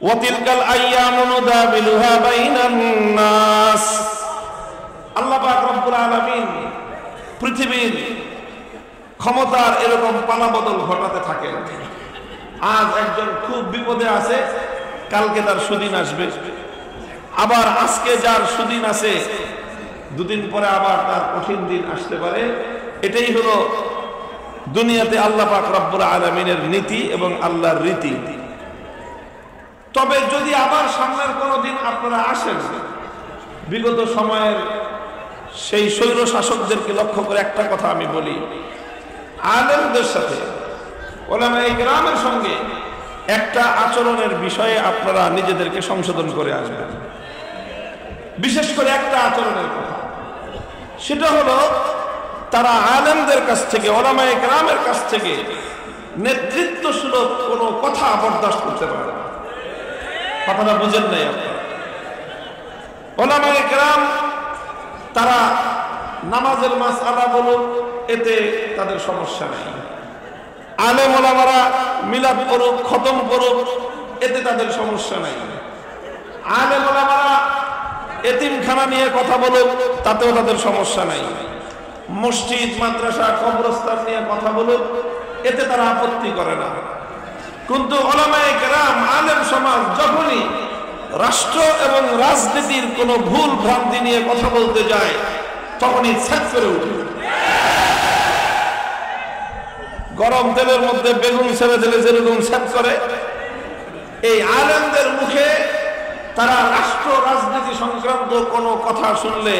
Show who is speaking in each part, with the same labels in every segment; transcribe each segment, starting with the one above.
Speaker 1: ওয়া তিলকাল আইয়ামু নুদাবিলুহা বাইনান নাস। আল্লাহ পাক রব্বুল আলামিন পৃথিবীর ক্ষমতার এরকম পালাবদল ঘটাতে থাকেন। আজ একজন খুব বিপদে আছে, কালকে তার সুদিন আসবে, আবার আজকে যার সুদিন আছে দুদিন পরে আবার তার কঠিন দিন আসতে পারে। এটাই হলো দুনিয়াতে আল্লাহ পাক রব্বুল আলামিনের নীতি এবং আল্লাহর রীতি। তবে যদি আবার সামনের কোনো দিন আপনারা আসেন, বিগত সময়ের সেই স্বৈর শাসকদেরকে লক্ষ্য করে একটা কথা আমি বলি, আলেমদের সাথে উলামায়ে কেরামের সঙ্গে একটা আচরণের বিষয়ে আপনারা নিজেদেরকে সংশোধন করে আসবেন। বিশেষ করে একটা আচরণের কথা, সেটা হলো তারা আলেমদের কাছ থেকে, উলামায়ে কেরামের কাছ থেকে নেতৃত্ব সুলভ কোনো কথা বরদাস্ত করতে পারে না। কথাটা বুঝেন নাই আপনারা? উলামায়ে কেরাম তারা নামাজের মাসআলা বলুন, এতে তাদের সমস্যা নেই। আলেম ওলামারা মিলাদ পড়ুক, খতম পড়ুক, এতে তাদের সমস্যা নাই। আলেম ওলামারা এতিমখানা নিয়ে কথা বলুক, তাতেও তাদের সমস্যা নাই। মসজিদ, মাদ্রাসা, কবরস্থান নিয়ে কথা বলুক, এতে তারা আপত্তি করে না। কিন্তু উলামায়ে কেরাম, আলেম সমাজ যখনই রাষ্ট্র এবং রাজনীতির কোনো ভুল ভ্রান্তি নিয়ে কথা বলতে যায়, তখনই ছ্যাঁক করে উঠে। গরম তেলের মধ্যে বেগুন ছেড়ে দিলে যেরকম ছ্যাঁক করে, এই আলেমদের মুখে তারা রাষ্ট্র রাজনীতি সংক্রান্ত কোনো কথা শুনলে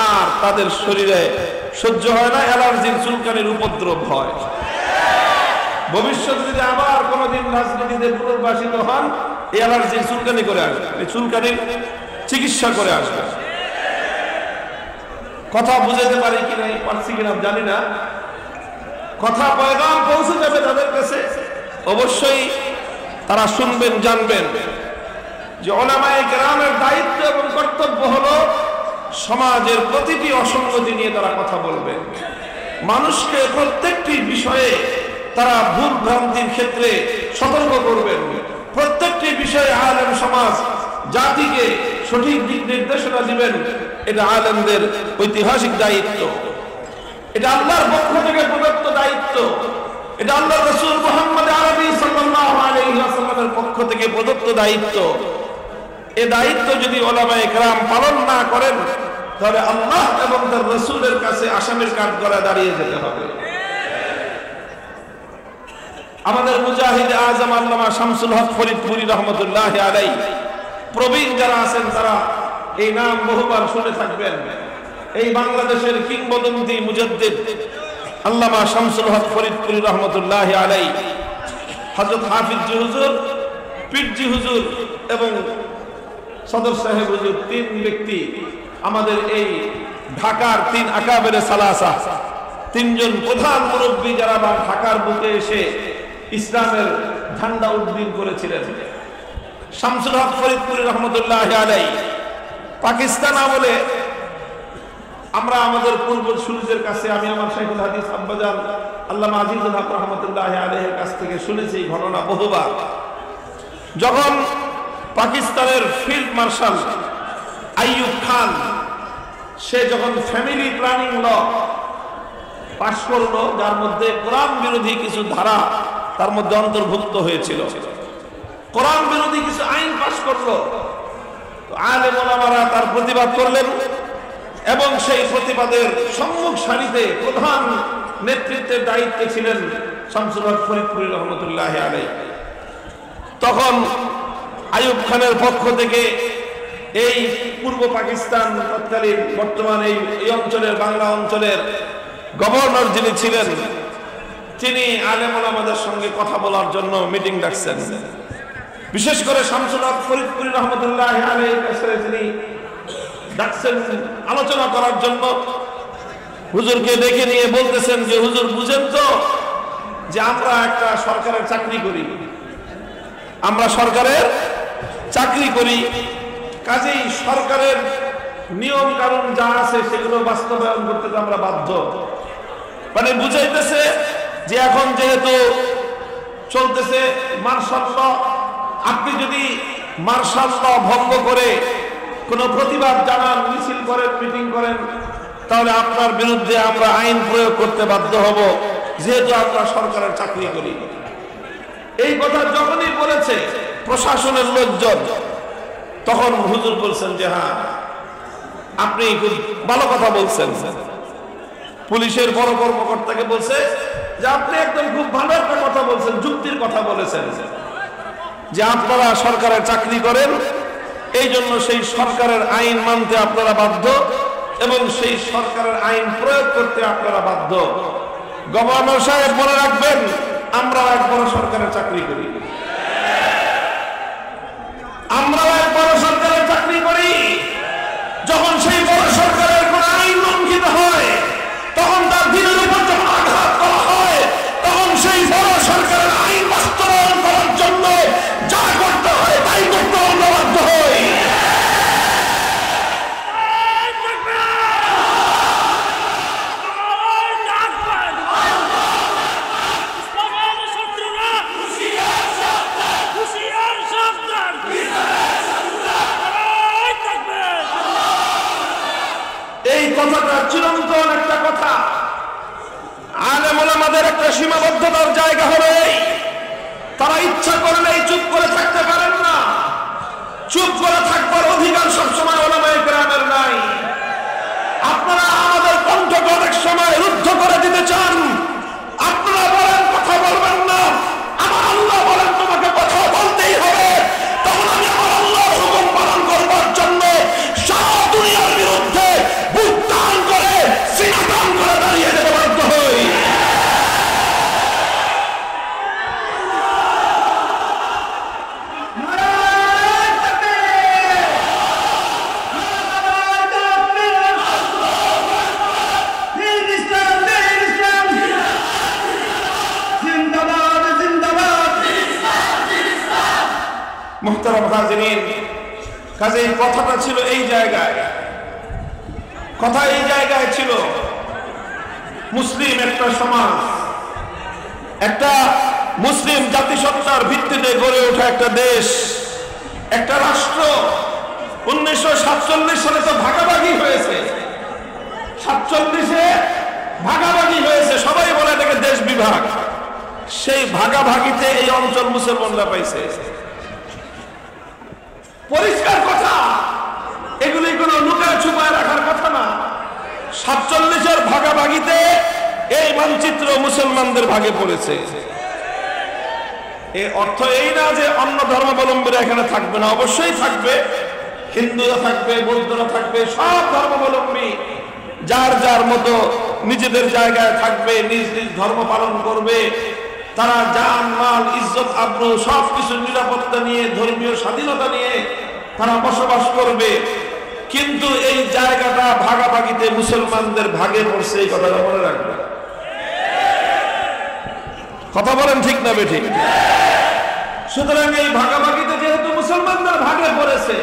Speaker 1: আর তাদের শরীরে সহ্য হয় না, অ্যালার্জির চুলকানির উপদ্রব হয়। ভবিষ্যতে যদি আবার কোনোদিন রাজনীতিতে পুনর্বাসিত হন, এই অ্যালার্জির চুলকানি করে আসবে, এই চুলকানির চিকিৎসা করে আসবে। কথা বুঝাতে পারি কিনা, পারছি কিনা জানি না, কথা পয়গাম পৌঁছে যাবে তাদের কাছে, অবশ্যই তারা শুনবেন, জানবেন যে উলামায়ে কেরামের দায়িত্ব এবং কর্তব্য হলো সমাজের প্রতিটি অসঙ্গতি নিয়ে তারা কথা বলবেন। মানুষকে প্রত্যেকটি বিষয়ে তারা ভুল ভ্রান্তির ক্ষেত্রে সতর্ক করবেন। প্রত্যেকটি বিষয়ে আলেম সমাজ জাতিকে সঠিক দিক নির্দেশনা দিবেন। এটা আলেমদের ঐতিহাসিক দায়িত্ব, এটা আল্লাহর পক্ষ থেকে প্রদত্ত দায়িত্ব, এটা আল্লাহ রাসূল মুহাম্মদ আরবি সাল্লাল্লাহু আলাইহি ওয়াসাল্লামের পক্ষ থেকে প্রদত্ত দায়িত্ব। এই দায়িত্ব যদি উলামায়ে কেরাম পালন না করেন, তাহলে আল্লাহ এবং তার রাসূলের কাছে আসামির কাঠগড়ায় দাঁড়িয়ে যেতে হবে। আমাদের মুজাহিদ আজম আল্লামা শামসুল হক ফরিদপুরি রহমতুল্লাহি আলাইহি, প্রবীণ যারা আছেন তারা এই নাম বহুবার শুনে থাকবেন। এই বাংলাদেশের কিংবদন্তি মুজাদ্দিদ আল্লামা শামসুল হক ফরিদপুরি রহমতুল্লাহি আলাইহি, হযরত হাফিজ জি হুজুর, পীর জি হুজুর এবং সদর সাহেব হুজুর, তিন ব্যক্তি আমাদের এই ঢাকার তিন আকাবেরে সালাসা, তিনজন প্রধান মুরব্বী যারা ঢাকার বুকে এসে ইসলামের ঝান্ডা উড্ডীন করেছিলেন। শামসুল হক ফরিদপুরি রহমতুল্লাহি আলাইহি পাকিস্তান আমলে আমরা আমাদের পূর্বসূরীদের কাছে, আমি আমার শাইখুল হাদিস আব্বাজান আল্লামা আজিজুল হক রহমতুল্লাহি আলাইহির কাছ থেকে শুনেছি এই ঘটনা বহুবার। যখন পাকিস্তানের ফিল্ড মার্শাল আইয়ুব খান, সে যখন ফ্যামিলি প্ল্যানিং ল পাশ করলো, যার মধ্যে কোরআন বিরোধী কিছু ধারা তার মধ্যে অন্তর্ভুক্ত হয়েছিল, কোরআন বিরোধী কিছু আইন পাশ করলো, আলেম ওলামারা তার প্রতিবাদ করলেন এবং সেই প্রতিবাদের সম্মুখ সারিতে প্রধান নেতৃত্বের দায়িত্বে ছিলেন শামসুল হক ফরিদপুরি রহমতুল্লাহি আলাইহি। তখন আইয়ুব খানের পক্ষ থেকে এই পূর্ব পাকিস্তান, তৎকালীন বর্তমান এই অঞ্চলের, বাংলা অঞ্চলের গভর্নর যিনি ছিলেন, তিনি আলেম ওলামাদের সঙ্গে কথা বলার জন্য মিটিং ডাকছেন। বিশেষ করে শামসুল হক ফরিদপুরি রহমতুল্লাহি আলাইহির কাছে তিনি ডাকছেন আলোচনা করার জন্য। হুজুরকে ডেকে নিয়ে বলতেছেন যে, হুজুর বুঝেন তো যে আমরা একটা সরকারের চাকরি করি, আমরা সরকারের চাকরি করি, কাজেই সরকারের নিয়ম কানুন যা আছে সেগুলো বাস্তবায়ন করতে তো আমরা বাধ্য। মানে বুঝাইতেছে যে এখন যেহেতু চলতেছে মার্শাল ল, আপনি যদি মার্শাল ল ভঙ্গ করে কোনো প্রতিবাদ জানান, মিছিল করেন, মিটিং করেন, তাহলে আপনার বিরুদ্ধে আমরা আইন প্রয়োগ করতে বাধ্য হব, যেহেতু আমরা সরকারের চাকরি করি। এই কথা যখনই বলেছে প্রশাসনের লোকজন, তখন হুজুর বলছেন যে হ্যাঁ, আপনি খুব ভালো কথা বলছেন। পুলিশের বড় কর্মকর্তাকে বলছে যে আপনি একদম খুব ভালো একটা কথা বলছেন, যুক্তির কথা বলেছেন, যে আপনারা সরকারের চাকরি করেন, এই জন্য সেই সরকারের আইন মানতে আপনারা বাধ্য এবং সেই সরকারের আইন প্রয়োগ করতে আপনারা বাধ্য। গভর্নর সাহেব মনে রাখবেন, আমরাও এক বড় সরকারের চাকরি করি, আমরাও এক বড় সরকারের চাকরি করি। যখন সেই বড় সরকারের কোন আইন লঙ্ঘিত হয়, তখন তার দিনের উপর যখন আঘাত করা হয়, তখন সেই বড় সরকারের আইন বাস্তবায়ন করার জন্য যা করতে হয় তাই করতে আমরা বাধ্য হই। এই কথাটা চিরন্তন একটা কথা। আলেম ওলামাদের একটা সীমাবদ্ধতার জায়গা হলো এই, তারা ইচ্ছা করলেই চুপ করে থাকতে পারেন না। চুপ করে থাকবার অধিকার সবসময় ওলামায়ে কেরামের নাই। আপনারা আমাদের কণ্ঠকে অনেক সময় রুদ্ধ করে দিতে চান, আপনারা বলেন কথা বলবেন না, আমার আল্লাহ বলেন তোমাকে কথা বলতেই হবে, তখন আমি আমার আল্লাহর হুকুম পালন করবার জন্য সারা দুনিয়ার বিরুদ্ধে বুক টান করে সিনা টান করে দাঁড়িয়ে যেতে বাধ্য হই। মুহতারাম হাজিরিন, কাজেই কথাটা ছিল এই জায়গায়, কথা এই জায়গায় ছিল। মুসলিম একটা সমাজ, একটা মুসলিম জাতিসত্তার ভিত্তিতে গড়ে ওঠা একটা দেশ, একটা রাষ্ট্র। 1947 সালে তো ভাগাভাগি হয়েছে, 47-এ ভাগাভাগি হয়েছে, সবাই বলে এটাকে দেশ বিভাগ। সেই ভাগাভাগিতে এই অঞ্চল মুসলমানরা পাইছে, পরিষ্কার কথা, এগুলি কোনো লুকায় ছুপায় রাখার কথা না। 47-এর ভাগাভাগিতে এই মানচিত্র মুসলমানদের ভাগে পড়েছে। এর অর্থ এই না যে অন্য ধর্মাবলম্বীরা এখানে থাকবে না, অবশ্যই থাকবে, হিন্দুরা থাকবে, বৌদ্ধরা থাকবে, সব ধর্মাবলম্বী যার যার মতো নিজেদের জায়গায় থাকবে, নিজ নিজ ধর্ম পালন করবে। তারা জান মাল ইজ্জত আব্রু সবকিছু নিরাপত্তা নিয়ে, ধর্মীয় স্বাধীনতা নিয়ে তারা বসবাস করবে। কিন্তু এই জায়গাটা ভাগাভাগিতে মুসলমানদের ভাগে পড়ছে, এই কথাটা মনে রাখবে। কথা বলেন ঠিক না বেঠিক? সুতরাং এই ভাগাভাগিতে যেহেতু মুসলমানদের ভাগে পড়েছে,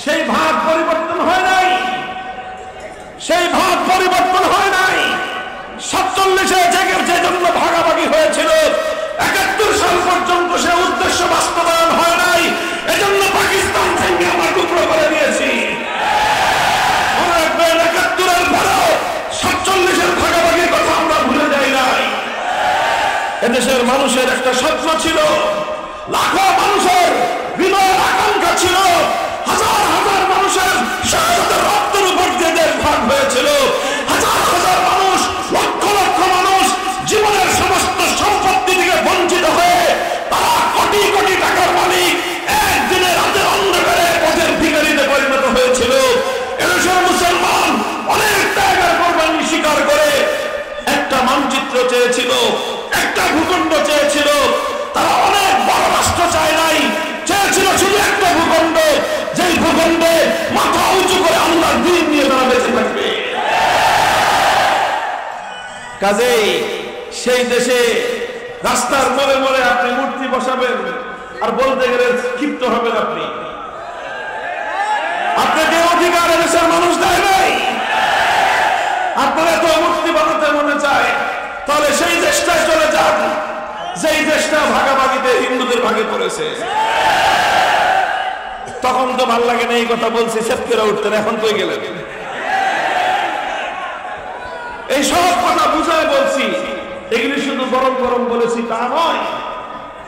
Speaker 1: সেই ভাগ পরিবর্তন হয় নাই, সেই ভাগ পরিবর্তন হয় নাই। 47-এ যে জন্য ভাগাভাগি হয়েছিল, 71 সাল পর্যন্ত সে উদ্দেশ্য বাস্তবায়ন হয় নাই। এজন্য পাকিস্তান থেকে আমরা টুকরো করে দিয়েছি। মনে রাখবেন, 71-এর পরেও 47-এর ভাগাভাগির কথা আমরা ভুলে যাই নাই। এদেশের মানুষের একটা স্বপ্ন ছিল, লাখো মানুষের হৃদয়ের আকাঙ্ক্ষা ছিল, হাজার হাজার মানুষের শাহাদাতের রক্তের উপর দিয়ে দেশ ভাগ হয়েছিল। হাজার হাজার মানুষ, লক্ষ লক্ষ মানুষ জীবনের সমস্ত সম্পত্তি থেকে বঞ্চিত হয়ে তারা কোটি কোটি টাকার মালিক একদিনে রাতের অন্ধকারে পথের ভিখারিতে পরিণত হয়েছিল। এদেশের মুসলমান অনেক ত্যাগের কোরবানি স্বীকার করে একটা মানচিত্র চেয়েছিল, একটা ভূখণ্ড চেয়েছিল। তারা অনেক বড় রাষ্ট্র চায় নাই, চেয়েছিল শুধু একটা ভূখণ্ড, যেই ভূখণ্ডে মাথা উঁচু করে আল্লাহর দ্বীন নিয়ে তারা বেঁচে থাকবে। কাজেই সেই দেশে রাস্তার মোড়ে মোড়ে আপনি মূর্তি বসাবেন আর বলতে গেলে ক্ষিপ্ত হবেন আপনি। আপনাকে অধিকার দেশের মানুষ দেয় নাই। আপনারা তো মূর্তি বানাতে মনে চায়, তাহলে সেই দেশটায় চলে যান যেই দেশটা ভাগাভাগিতে হিন্দুদের ভাগে পড়েছে। তখন তো ভাল লাগে না এই কথা বলছি, সেফ করে উঠতেন, এখন কই গেলেন? এই সব কথা বুঝায় বলছি, এগুলি শুধু গরম গরম বলেছি তা নয়,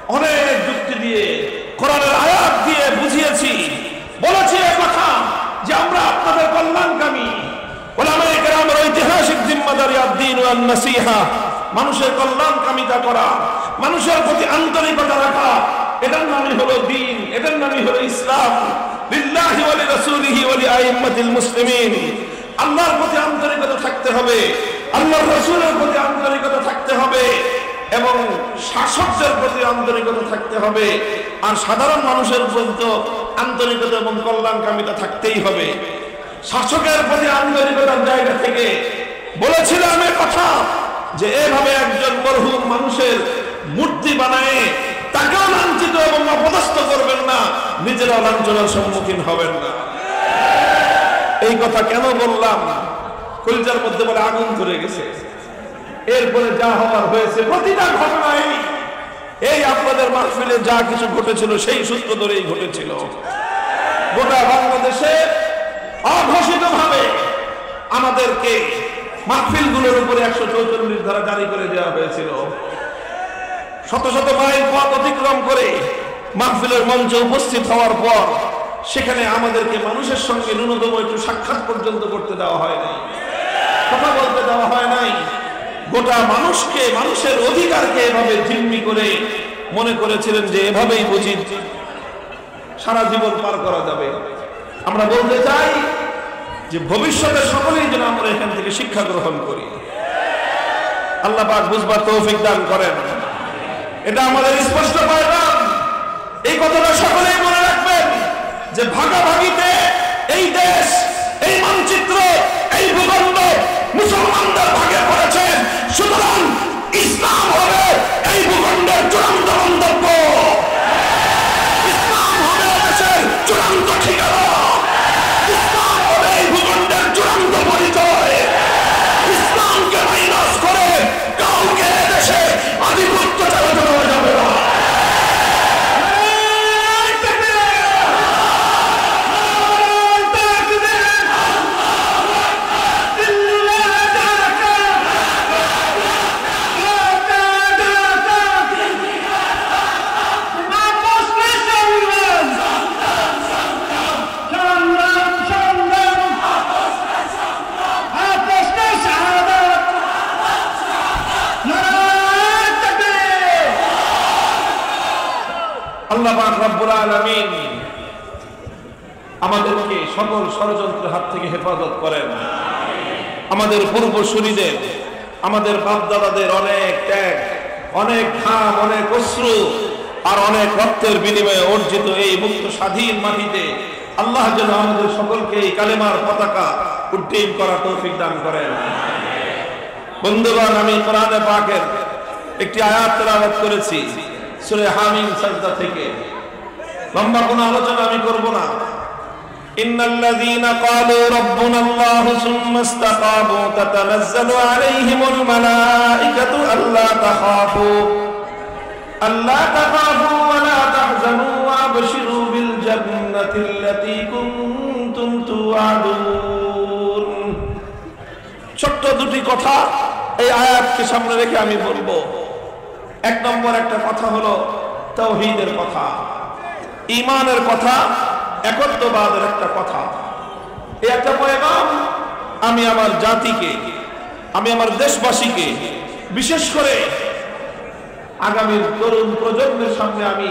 Speaker 1: অনেক যুক্তি দিয়ে কোরআনের আয়াত দিয়ে বুঝিয়েছি। বলেছি এই কথা যে আমরা আপনাদের কল্যাণকামী। ওলামায়ে কেরামের ঐতিহাসিক জিম্মাদারি আদ-দ্বীন ওয়ান নাসিহা, মানুষের কল্যাণকামিতা করা, মানুষের প্রতি আন্তরিকতা রাখা, এটার নামই হলো দ্বীন, এটার নামই হলো ইসলাম। লিল্লাহি ওয়া লিরাসূলিহি ওয়া লিআইম্মাতিল মুসলিমিন। আল্লাহর প্রতি আন্তরিকতা থাকতে হবে, আল্লাহর রাসূলের প্রতি আন্তরিকতা থাকতে হবে, এবং শাসকদের প্রতি আন্তরিকতা থাকতে হবে। আর সাধারণ মানুষের প্রতি তো আন্তরিকতা এবং কল্যাণকামিতা থাকতেই হবে। শাসকের প্রতি আন্তরিকতার জায়গা থেকে বলেছিলাম এ কথা যে এভাবে একজন মরহুম মানুষের মূর্তি বানায় তাকেও লাঞ্ছিত এবং অপদস্থ করবেন না, নিজেরাও লাঞ্ছনার সম্মুখীন হবেন না। এই কথা কেন বললাম? কলিজার মধ্যে বলে আগুন ধরে গেছে। এরপরে যা হওয়ার হয়েছে, প্রতিটা ঘটনায় এই আপনাদের মাহফিলে যা কিছু ঘটেছিল সেই সূত্র ধরেই ঘটেছিল। গোটা বাংলাদেশে অঘোষিত ভাবে আমাদেরকে মাহফিলগুলোর উপরে 144 ধারা জারি করে দেওয়া হয়েছিল। শত শত মাইল পথ অতিক্রম করে মাহফিলের মঞ্চে উপস্থিত হওয়ার পর সেখানে আমাদেরকে মানুষের সঙ্গে ন্যূনতম একটু সাক্ষাৎ পর্যন্ত করতে দেওয়া হয় নাই, কথা বলতে দেওয়া হয় নাই। গোটা মানুষকে, মানুষের অধিকারকে এভাবে জিম্মি করে মনে করেছিলেন যে এভাবেই বুঝি সারা জীবন পার করা যাবে। আমরা বলতে চাই যে ভবিষ্যতে সকলেই যেন আমরা এখান থেকে শিক্ষা গ্রহণ করি। আল্লাহ পাক বুঝবার তৌফিক দান করেন। এটা আমাদের স্পষ্ট পয়গাম। এই কথাটা সকলেই মনে রাখবেন যে ভাগাভাগিতে এই দেশ, এই মানচিত্র, এই ভূখণ্ড মুসলমানদের ভাগে পড়েছে। সুতরাং ইসলাম হবে এই ভূখণ্ডের চূড়ান্ত গন্তব্য, ইসলাম হবে দেশের চূড়ান্ত ঠিকানা, ইসলাম হবে এই ভূখণ্ডের চূড়ান্ত পরিচয়। ইসলামকে মাইনাস করে কাউকে দেশে আধিপত্য চালাতে দেওয়া যাবে না। আল্লাহ পাক রব্বুল আলামিন আমাদেরকে সকল ষড়যন্ত্রের হাত থেকে হেফাজত করেন। আমাদের পূর্বসূরীদের, আমাদের বাপ-দাদাদের অনেক ত্যাগ, অনেক ঘাম, অনেক অশ্রু আর অনেক রক্তের বিনিময়ে অর্জিত এই মুক্ত স্বাধীন মাটিতে আল্লাহ যেন আমাদের সকলকে এই কালেমার পতাকা উড্ডীন করার তৌফিক দান করেন। বন্ধুগণ, আমি কোরআনে পাকের একটি আয়াত তেলাওয়াত করেছি সূরা হামিম সাজদা থেকে। লম্বা কোনো আলোচনা আমি করব না। ইন্নাল্লাযীনা ক্বালু রাব্বুনাল্লাহু সুম্মা ইসতাকামু তাতানাজ্জালু আলাইহিমুল মালাঈকাতু আল্লা তাখাফু ওয়া লা তাহজানু ওয়া আবশিরু বিল জান্নাতিল্লাতী কুনতুম তুআদুন। ছোট্ট দুটি কথা এই আয়াতকে সামনে রেখে আমি বলবো। এক নম্বর একটা কথা হলো তাওহীদের কথা, ঈমানের কথা, একত্ববাদের একটা কথা। এই একটা পয়গাম আমি আমার জাতিকে, আমি আমার দেশবাসীকে, বিশেষ করে আগামীর তরুণ প্রজন্মের সামনে আমি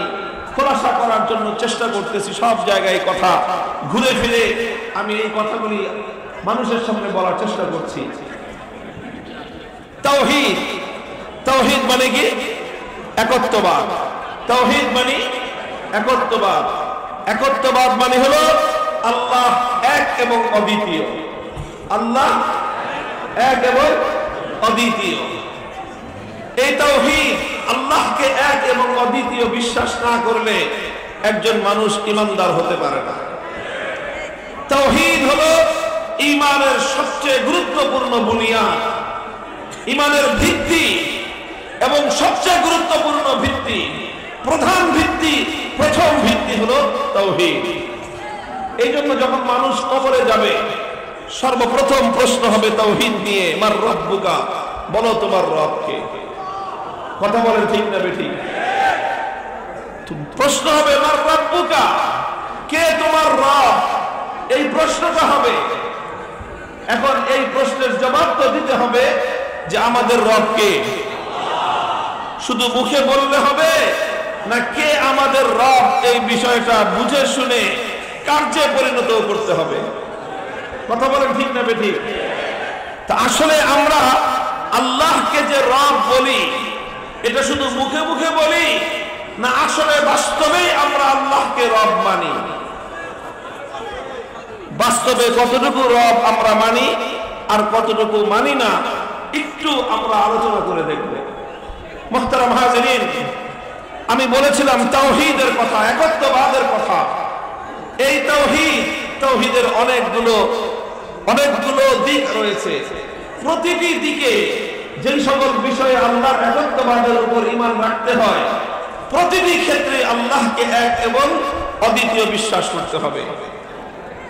Speaker 1: খোলাসা করার জন্য চেষ্টা করতেছি। সব জায়গায় কথা ঘুরে ফিরে আমি এই কথাগুলি মানুষের সামনে বলার চেষ্টা করছি। তাওহীদ, তাওহীদ মানে কি? একত্ববাদ। তাওহীদ মানে একত্ববাদ। একত্ববাদ মানে হলো আল্লাহ এক এবং অদ্বিতীয়। আল্লাহ এক এবং অদ্বিতীয়। এই তাওহীদ, আল্লাহকে এক এবং অদ্বিতীয় বিশ্বাস না করলে একজন মানুষ ঈমানদার হতে পারে না। তাওহীদ হলো ঈমানের সবচেয়ে গুরুত্বপূর্ণ বুনিয়াদ, ঈমানের ভিত্তি। এবং সবচেয়ে গুরুত্বপূর্ণ ভিত্তি, প্রধান ভিত্তি, প্রথম ভিত্তি হলো তাওহীদ। এই জন্য যখন মানুষ কবরে যাবে সর্বপ্রথম প্রশ্ন হবে তাওহীদ নিয়ে, মার রব্বুকা, বলো তোমার রব কে। কথা বলেন ঠিক না বেঠিক? প্রশ্ন হবে মার রব্বুকা, কে তোমার রব, এই প্রশ্নটা হবে। এখন এই প্রশ্নের জবাব তো দিতে হবে যে আমাদের রব কে। শুধু মুখে বললে হবে না, কে আমাদের রব এই বিষয়টা বুঝে শুনে কার্যে পরিণত করতে হবে। কথা বলেন ঠিক না বেঠিক? তা আসলে আমরা আল্লাহকে যে রব বলি এটা শুধু মুখে মুখে বলি না আসলে বাস্তবেই আমরা আল্লাহকে রব মানি? বাস্তবে কতটুকু রব আমরা মানি আর কতটুকু মানি না একটু আমরা আলোচনা করে দেখব। মুহতারাম হাজিরিন, আমি বলেছিলাম তাওহীদের কথা, একত্ববাদের কথা। এই তাওহীদের অনেকগুলো দিক রয়েছে। প্রতিটি দিকে যেই সকল বিষয়ে আল্লাহর একত্ববাদের উপর ঈমান রাখতে হয়, প্রতিটি ক্ষেত্রে আল্লাহকে এক এবং অদ্বিতীয় বিশ্বাস করতে হবে।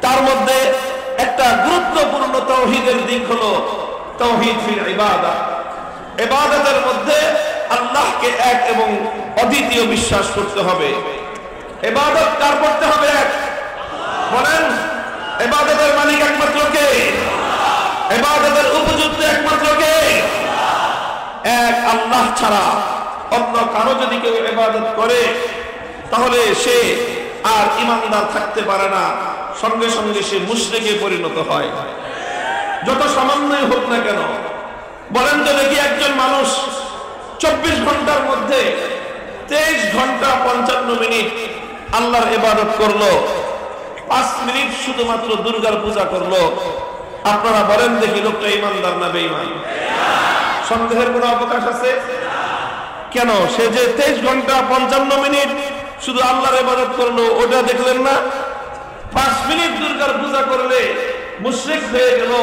Speaker 1: তার মধ্যে একটা গুরুত্বপূর্ণ তাওহীদের দিক হলো তাওহীদ ফিল ইবাদা। ইবাদতের মধ্যে আল্লাহকে এক এবং অদ্বিতীয় বিশ্বাস করতে হবে। ইবাদত কার করতে হবে? এক। বলেন, ইবাদতের মালিক একমাত্র কে? ইবাদতের উপযুক্ত একমাত্র কে? এক আল্লাহ ছাড়া অন্য কারো যদি কেউ ইবাদত করে তাহলে সে আর ঈমানদার থাকতে পারে না, সঙ্গে সঙ্গে সে মুশরিকে পরিণত হয়, যত সামান্যই হোক না কেন। বলেন তো দেখি, একজন মানুষ 24 ঘন্টার মধ্যে 23 ঘন্টা 55 মিনিট আল্লাহর ইবাদত করলো, 5 মিনিট শুধুমাত্র দুর্গার পূজা করলো, আপনারা বলেন দেখি লোকটা ঈমানদার না বেঈমান? সন্দেহের কোনো অবকাশ আছে? কেন? সে যে 23 ঘন্টা 55 মিনিট শুধু আল্লাহর ইবাদত করলো, ওটা দেখলেন না? 5 মিনিট দুর্গার পূজা করলে মুশরিক হয়ে গেল,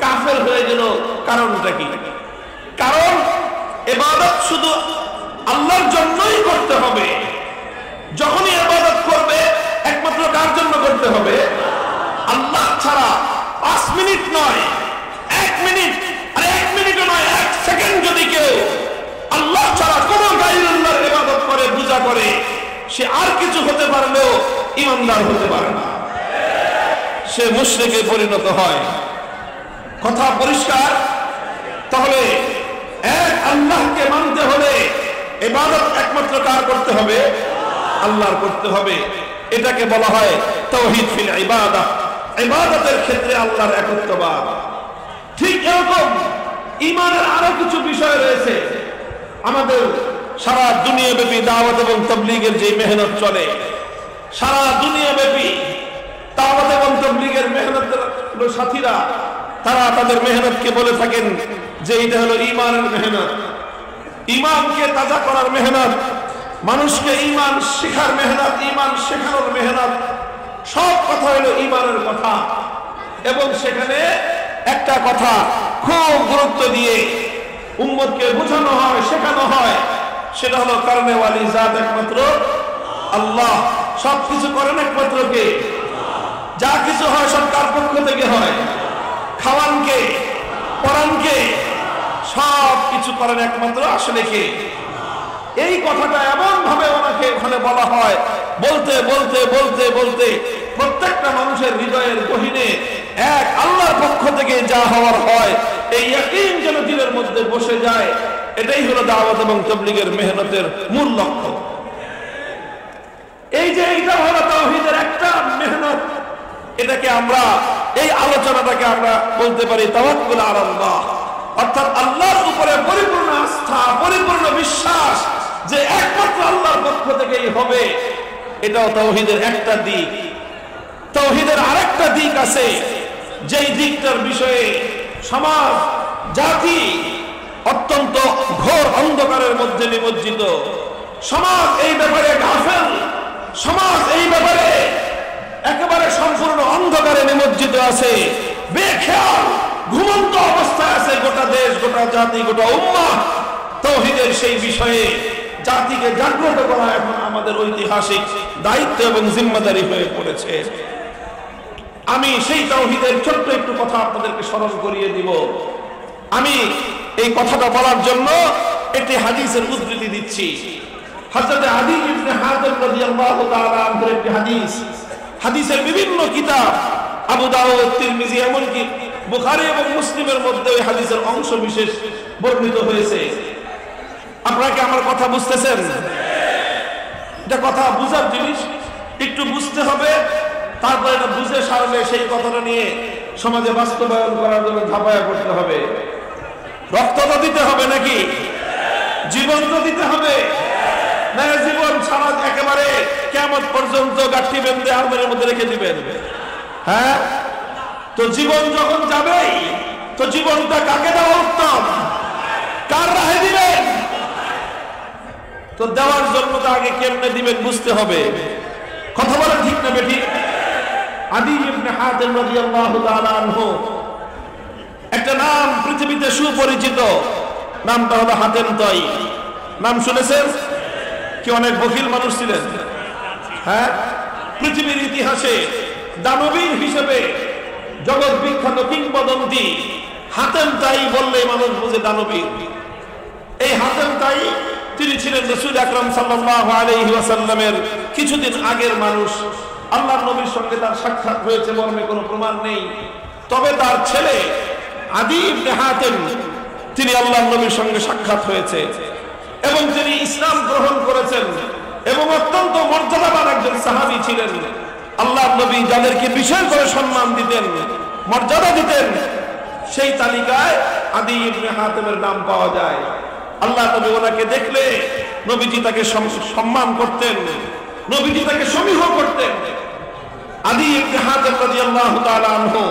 Speaker 1: কাফের হয়ে গেল। কারণটা কি? কারণ ইবাদত শুধু আল্লাহর জন্যই করতে হবে। যখনই ইবাদত করবে একমাত্র কার জন্য করতে হবে? আল্লাহ ছাড়া 5 মিনিট নয়, 1 মিনিট, আর 1 মিনিটও নয়, 1 সেকেন্ড যদি কেউ আল্লাহ ছাড়া কোন গায়রুল্লাহর ইবাদত করে, পূজা করে, সে আর কিছু হতে পারলেও ঈমানদার হতে পারে না, সে মুশরিকে পরিণত হয়। কথা পরিষ্কার? তাহলে এক আল্লাহকে মানতে হলে ইবাদত একমাত্র কার করতে হবে? আল্লাহর করতে হবে। এটাকে বলা হয় তাওহীদ ফিল ইবাদা। ইবাদতের ক্ষেত্রে আল্লাহর একত্ববাদ। ঠিক এরকম ঈমানের আরো কিছু বিষয় রয়েছে। আমাদের সারা দুনিয়াব্যাপী দাওয়াত এবং তাবলীগের যে মেহনত চলে, সারা দুনিয়াব্যাপী দাওয়াত এবং তাবলীগের মেহনতের সাথীরা তারা তাদের মেহনতকে বলে থাকেন যে এটা হলো ঈমানের মেহনত, ঈমানকে তাজা করার মেহনত, মানুষকে ঈমান শেখার মেহনত, ঈমান শেখানোর মেহনত। সব কথা হলো ঈমানের কথা। এবং সেখানে একটা কথা খুব গুরুত্ব দিয়ে উম্মতকে বোঝানো হয়, শেখানো হয়, সেটা হলো কারণে ওয়ালি জাত একমাত্র আল্লাহ। সবকিছু করেন একমাত্র কে? যা কিছু হয় সব কার পক্ষ থেকে হয়? খাওয়ান কে? পড়ান কে? সব কিছু করেন একমাত্র আসলে কে? এই কথাটা এমন ভাবে ওনাকে ওখানে বলা হয়, বলতে বলতে বলতে বলতে প্রত্যেকটা মানুষের হৃদয়ের গহীনে এক আল্লাহর পক্ষ থেকে যা হওয়ার হয় এই ইয়াকিন যেন দিলের মধ্যে বসে যায়। এটাই হলো দাওয়াত এবং তাবলীগের মেহনতের মূল লক্ষ্য। এই যে এটা হলো তাওহীদের একটা মেহনত, এটাকে আমরা, এই আলোচনাটাকে আমরা বলতে পারি তাওয়াক্কুল আলাল্লাহ, অর্থাৎ আল্লাহর উপরে পরিপূর্ণ আস্থা, পরিপূর্ণ বিশ্বাস যে একমাত্র আল্লাহর পক্ষ থেকেই হবে। এটাও তাওহীদের একটা দিক। তাওহীদের আরেকটা দিক আছে, যেই দিকটার বিষয়ে সমাজ, জাতি অত্যন্ত ঘোর অন্ধকারের মধ্যে নিমজ্জিত। সমাজ এই ব্যাপারে গাফেল, সমাজ এই ব্যাপারে একেবারে সম্পূর্ণ অন্ধকারে নিমজ্জিত আছে, বেখেয়াল ঘুমন্ত অবস্থায় আছে গোটা দেশ, গোটা জাতি, গোটা উম্মাহ। তাওহীদের সেই বিষয়ে জাতিকে জাগ্রত করা এখন আমাদের ঐতিহাসিক দায়িত্ব এবং জিম্মাদারি হয়ে পড়েছে। আমি সেই তাওহীদের ছোট্ট একটু কথা আপনাদেরকে স্মরণ করিয়ে দিব। আমি এই কথাটা বলার জন্য একটি হাদিসের উদ্ধৃতি দিচ্ছি। হযরত আদী ইবনে হাতিম রাদিয়াল্লাহু তাআলা আনহুর একটি হাদিস, হাদিসের বিভিন্ন কিতাব আবু দাউদ, তিরমিজি, এমনকি বুখারী এবং মুসলিমের মধ্যে এই হাদিসের অংশ বিশেষ বর্ণিত হয়েছে। আপনারা কি আমার কথা বুঝতেছেন? এটা কথা বুঝার জিনিস, একটু বুঝতে হবে, তারপর এটা বুঝে সারলে সেই কথাটা নিয়ে সমাজে বাস্তবায়ন করার জন্য ঝাঁপায়া করতে হবে। রক্ত তো দিতে হবে নাকি? জীবন তো দিতে হবে না? জীবন সারা একেবারে কিয়ামত পর্যন্ত গাঠি বেঁধে আলমারির মধ্যে রেখে দিবেন? হ্যাঁ, তো জীবন যখন যাবেই, তো জীবনটা কাকে দেওয়া উত্তম? কার রাহে দিবেন? তো দেওয়ার জন্য তো আগে কেমনে দিবেন বুঝতে হবে। কথা বলেন ঠিক না বেঠিক? আদী ইবনে হাতিম রাদিয়াল্লাহু তাআলা আনহু, একটা নাম পৃথিবীতে সুপরিচিত, নামটা হলো হাতেম তাই। নাম শুনেছেন কি? অনেক বখিল মানুষ ছিলেন। হ্যাঁ, পৃথিবীর ইতিহাসে দানবীর হিসেবে জগৎ বিখ্যাত কিংবদন্তি হাতেম তাই বললে মানুষ বুঝে দানবীর। এই হাতেম তাই তিনি ছিলেন রাসূল আকরাম সাল্লাল্লাহু আলাইহি ওয়াসাল্লামের কিছুদিন আগের মানুষ। আল্লাহর নবীর সঙ্গে তার সাক্ষাৎ হয়েছে মর্মে কোনো প্রমাণ নেই, তবে তার ছেলে আদী ইবনে হাতিম, তিনি আল্লাহর নবীর সঙ্গে সাক্ষাৎ হয়েছে এবং তিনি ইসলাম গ্রহণ করেছেন এবং অত্যন্ত মর্যাদাবান একজন সাহাবী ছিলেন। আল্লাহর নবী যাদেরকে বিশেষ করে সম্মান দিতেন, মর্যাদা দিতেন, সেই তালিকায় আদী ইবনে হাতিমের নাম পাওয়া যায়। আল্লাহ নবী ওনাকে দেখলে নবীজি তাকে সম্মান করতেন, নবীজি তাকে সমীহ করতেন। আদী ইবনে হাতিম রাদিয়াল্লাহু তাআলা আনহু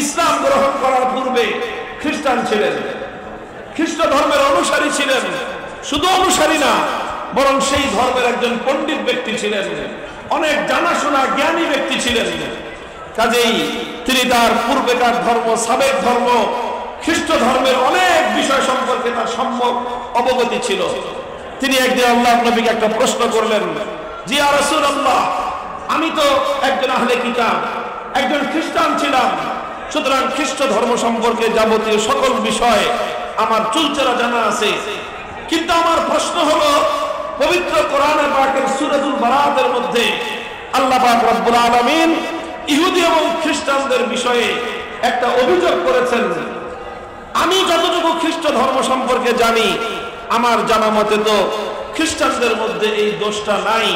Speaker 1: ইসলাম গ্রহণ করার পূর্বে খ্রিস্টান ছিলেন, খ্রিস্ট ধর্মের অনুসারী ছিলেন। শুধু অনুসারী না, বরং সেই ধর্মের একজন পণ্ডিত ব্যক্তি ছিলেন, অনেক জানাশোনা জ্ঞানী ব্যক্তি ছিলেন। কাজেই তিনি তার পূর্বেকার ধর্ম, সাবেক ধর্ম, খ্রিস্ট ধর্মের অনেক বিষয় সম্পর্কে তার সম্যক অবগতি ছিল। তিনি একদিন আল্লাহর নবীকে একটা প্রশ্ন করলেন, জি ইয়া রাসূলুল্লাহ, আমি তো একজন আহলে কিতাব, একজন খ্রিস্টান ছিলাম, সুতরাং খ্রিস্ট ধর্ম সম্পর্কে যাবতীয় সকল বিষয় আমার চুলচেরা জানা আছে, কিন্তু আমার প্রশ্ন হলো, পবিত্র কোরআনে পাকের সূরাতুল বারাতের মধ্যে আল্লাহ পাক রব্বুল আলামিন ইহুদি এবং খ্রিস্টানদের বিষয়ে একটা অভিযোগ করেছেন। আমি যতটুকু খ্রিস্ট ধর্ম সম্পর্কে জানি, আমার জানা মতে তো খ্রিস্টানদের মধ্যে এই দোষটা নাই,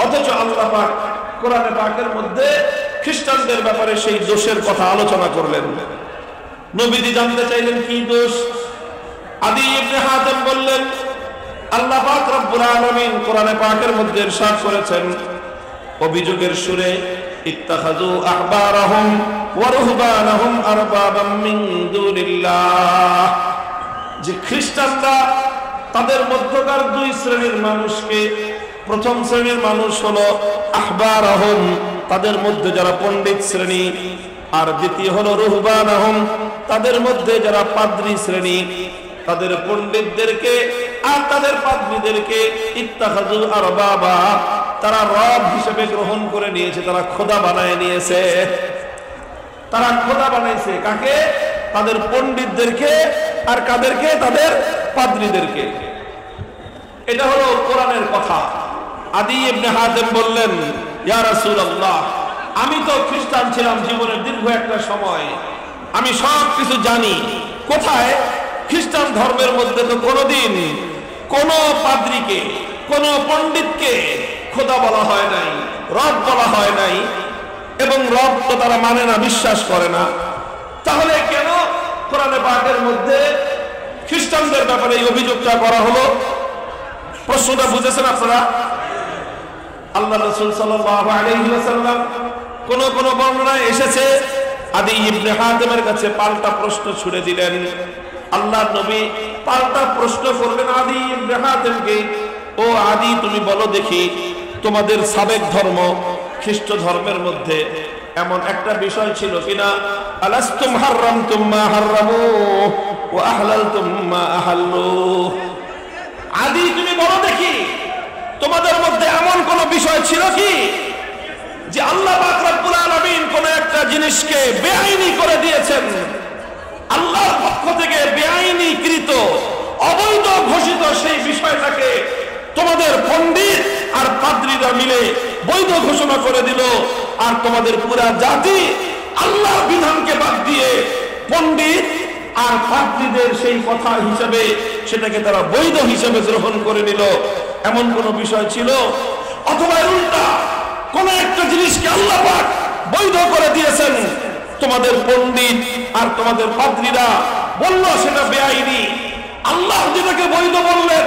Speaker 1: অথচ আল্লাহ পাক কোরআনে পাকের মধ্যে খ্রিস্টানদের ব্যাপারে সেই দোষের কথা আলোচনা করলেন। নবীজি জানতে চাইলেন কি দোষ। আদী ইবনে হাতিম বললেন, আল্লাহ পাক রব্বুল আলামিন কোরআনে পাকের মধ্যে ইরশাদ করেছেন অভিযোগের সুরে, ইত্তাখাযু আহবারাহুম ওয়া রুহবানাহুম আরবাবাম মিন দুনিল্লাহ, যে খ্রিস্টানরা তাদের মধ্যকার দুই শ্রেণীর মানুষকে, প্রথম শ্রেণীর মানুষ হলো আহবারাহুম, তাদের মধ্যে যারা পণ্ডিত শ্রেণী, আর দ্বিতীয় হলো রুহবানাহুম, তাদের মধ্যে যারা পাদ্রী শ্রেণী, তাদের পণ্ডিতদেরকে আর তাদের পাদ্রীদেরকে ইত্তাখাযু আরবাবা, তারা রব হিসেবে গ্রহণ করে নিয়েছে, তারা খোদা বানায় নিয়েছে। তারা খোদা বানাইছে কাকে? তাদের পণ্ডিতদেরকে, আর কাদেরকে? তাদের পাদ্রীদেরকে। এটা হলো কোরআনের কথা। আদী ইবনে হাতিম বললেন, ইয়া রাসূলুল্লাহ, আমি তো খ্রিস্টান ছিলাম জীবনের দীর্ঘ একটা সময়, আমি সব কিছু জানি। কোথায়? খ্রিস্টান ধর্মের মধ্যে তো কোনোদিন কোন পাদ্রীকে, কোন পণ্ডিতকে খোদা বলা হয় নাই, রব বলা হয় নাই, এবং রব তো তারা মানে না, বিশ্বাস করে না। তাহলে কেন কোরআনে পাকের মধ্যে খ্রিস্টানদের ব্যাপারে এই অভিযোগটা করা হলো? প্রশ্নটা বুঝেছেন আপনারা? আল্লাহ রাসূল সাল্লাল্লাহু আলাইহি ওয়াসাল্লাম কোন কোন বর্ণনায় এসেছে আদী ইবনে হাতিমের কাছে পাল্টা প্রশ্ন ছুড়ে দিলেন। আল্লাহর নবী পাল্টা প্রশ্ন করলেন আদী ইবনে হাতিমকে, ও আদী, তুমি বলো দেখি, তোমাদের সাবেক ধর্ম খ্রিস্ট ধর্মের মধ্যে এমন একটা বিষয় ছিল কিনা, আলাস্তুম হারামতুম মা হারামু ওয়া আহলালতুম মা আহাল্লু, আদি তুমি বলো দেখি, তোমাদের মধ্যে এমন কোন বিষয় ছিল কি যে আল্লাহ পাক রব্বুল আলামিন কোন একটা জিনিসকে বেআইনি করে দিয়েছেন, আল্লাহর পক্ষ থেকে বেআইনিকৃত অবৈধ ঘোষিত সেই বিষয়টাকে তোমাদের পণ্ডিত আর পাদ্রীরা মিলে বৈধ ঘোষণা করে দিল, আর তোমাদের পুরা জাতি আল্লাহর বিধানকে বাদ দিয়ে পণ্ডিত আর পাদ্রীদের সেই কথা হিসেবে সেটাকে তারা বৈধ হিসেবে গ্রহণ করে নিল। এমন কোন বিষয় ছিল? অথবা উল্টা কোন একটা জিনিসকে আল্লাহ পাক বৈধ করে দিয়েছেন, তোমাদের পণ্ডিত আর তোমাদের পাদ্রীরা বলল সেটা বেআইনি, আল্লাহ যেটাকে বৈধ বললেন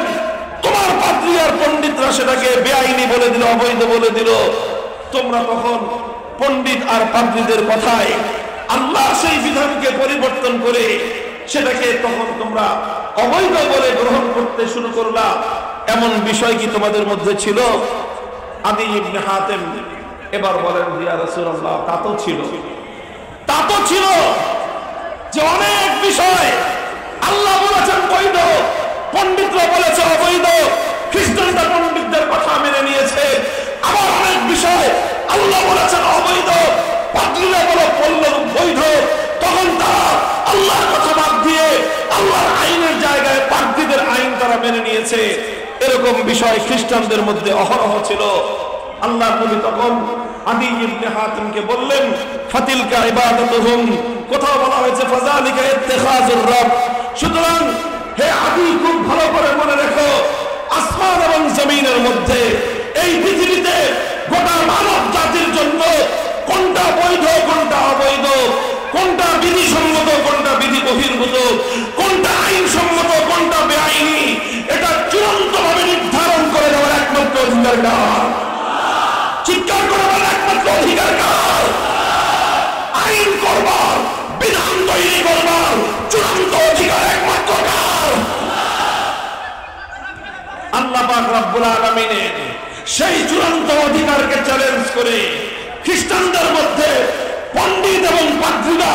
Speaker 1: তোমার পাদ্রী আর পণ্ডিতরা সেটাকে বেআইনি বলে দিল, অবৈধ বলে দিল। তোমরা তখন পণ্ডিত আর পাদ্রীদের কথায় আল্লাহ সেই বিধানকে পরিবর্তন করে সেটাকে তখন তোমরা অবৈধ বলে গ্রহণ করতে শুরু করলা। এমন বিষয় কি তোমাদের মধ্যে ছিল? আদি ইবনে হাতেম এবার বলেন, ইয়া রাসূলুল্লাহ, তা তো ছিল, তা তো ছিল যে অনেক বিষয় আল্লাহ বলেছেন বৈধ, পণ্ডিতরা বলেছে অবৈধ, খ্রিস্টানরা পণ্ডিতদের কথা মেনে নিয়েছে। আবার অনেক বিষয় আল্লাহ বলেছেন অবৈধ, পাদ্রীরা বলল বৈধ, তখন তারা আল্লাহর কথা বাদ দিয়ে আল্লাহর আইনের জায়গায় পাদ্রীদের আইন তারা মেনে নিয়েছে। এরকম বিষয় খ্রিস্টানদের মধ্যে অহরহ ছিল। আল্লাহর নবী তখন আদি ইবনে হাতিমকে বললেন, ফাতিলকা ইবাদাতুহুম, কোথাও বলা হয়েছে ফাযালিকা ইত্তিখাযুর রাব। সুতরাং হে আদি, খুব ভালো করে মনে রেখো, আসমান এবং জমিনের মধ্যে এই পৃথিবীতে গোটা মানব জাতির জন্য কোনটা বৈধ কোনটা অবৈধ, কোনটা বিধিসম্মত কোনটা বিধি বহির্ভূত, কোনটা আইনসম্মত কোনটা বেআইনি, এটা চূড়ান্তভাবে নির্ধারণ করে দেওয়ার একমাত্র অধিকার কার? চিৎকার করে বলার একমাত্র অধিকার কার? আইন করবার, বিধান তৈরি করবার চূড়ান্ত অধিকার একমাত্র কার? আল্লাহ পাক রব্বুল আলামিনের সেই চূড়ান্ত অধিকারকে চ্যালেঞ্জ করে খ্রিস্টানদের মধ্যে পণ্ডিত এবং পাদ্রীরা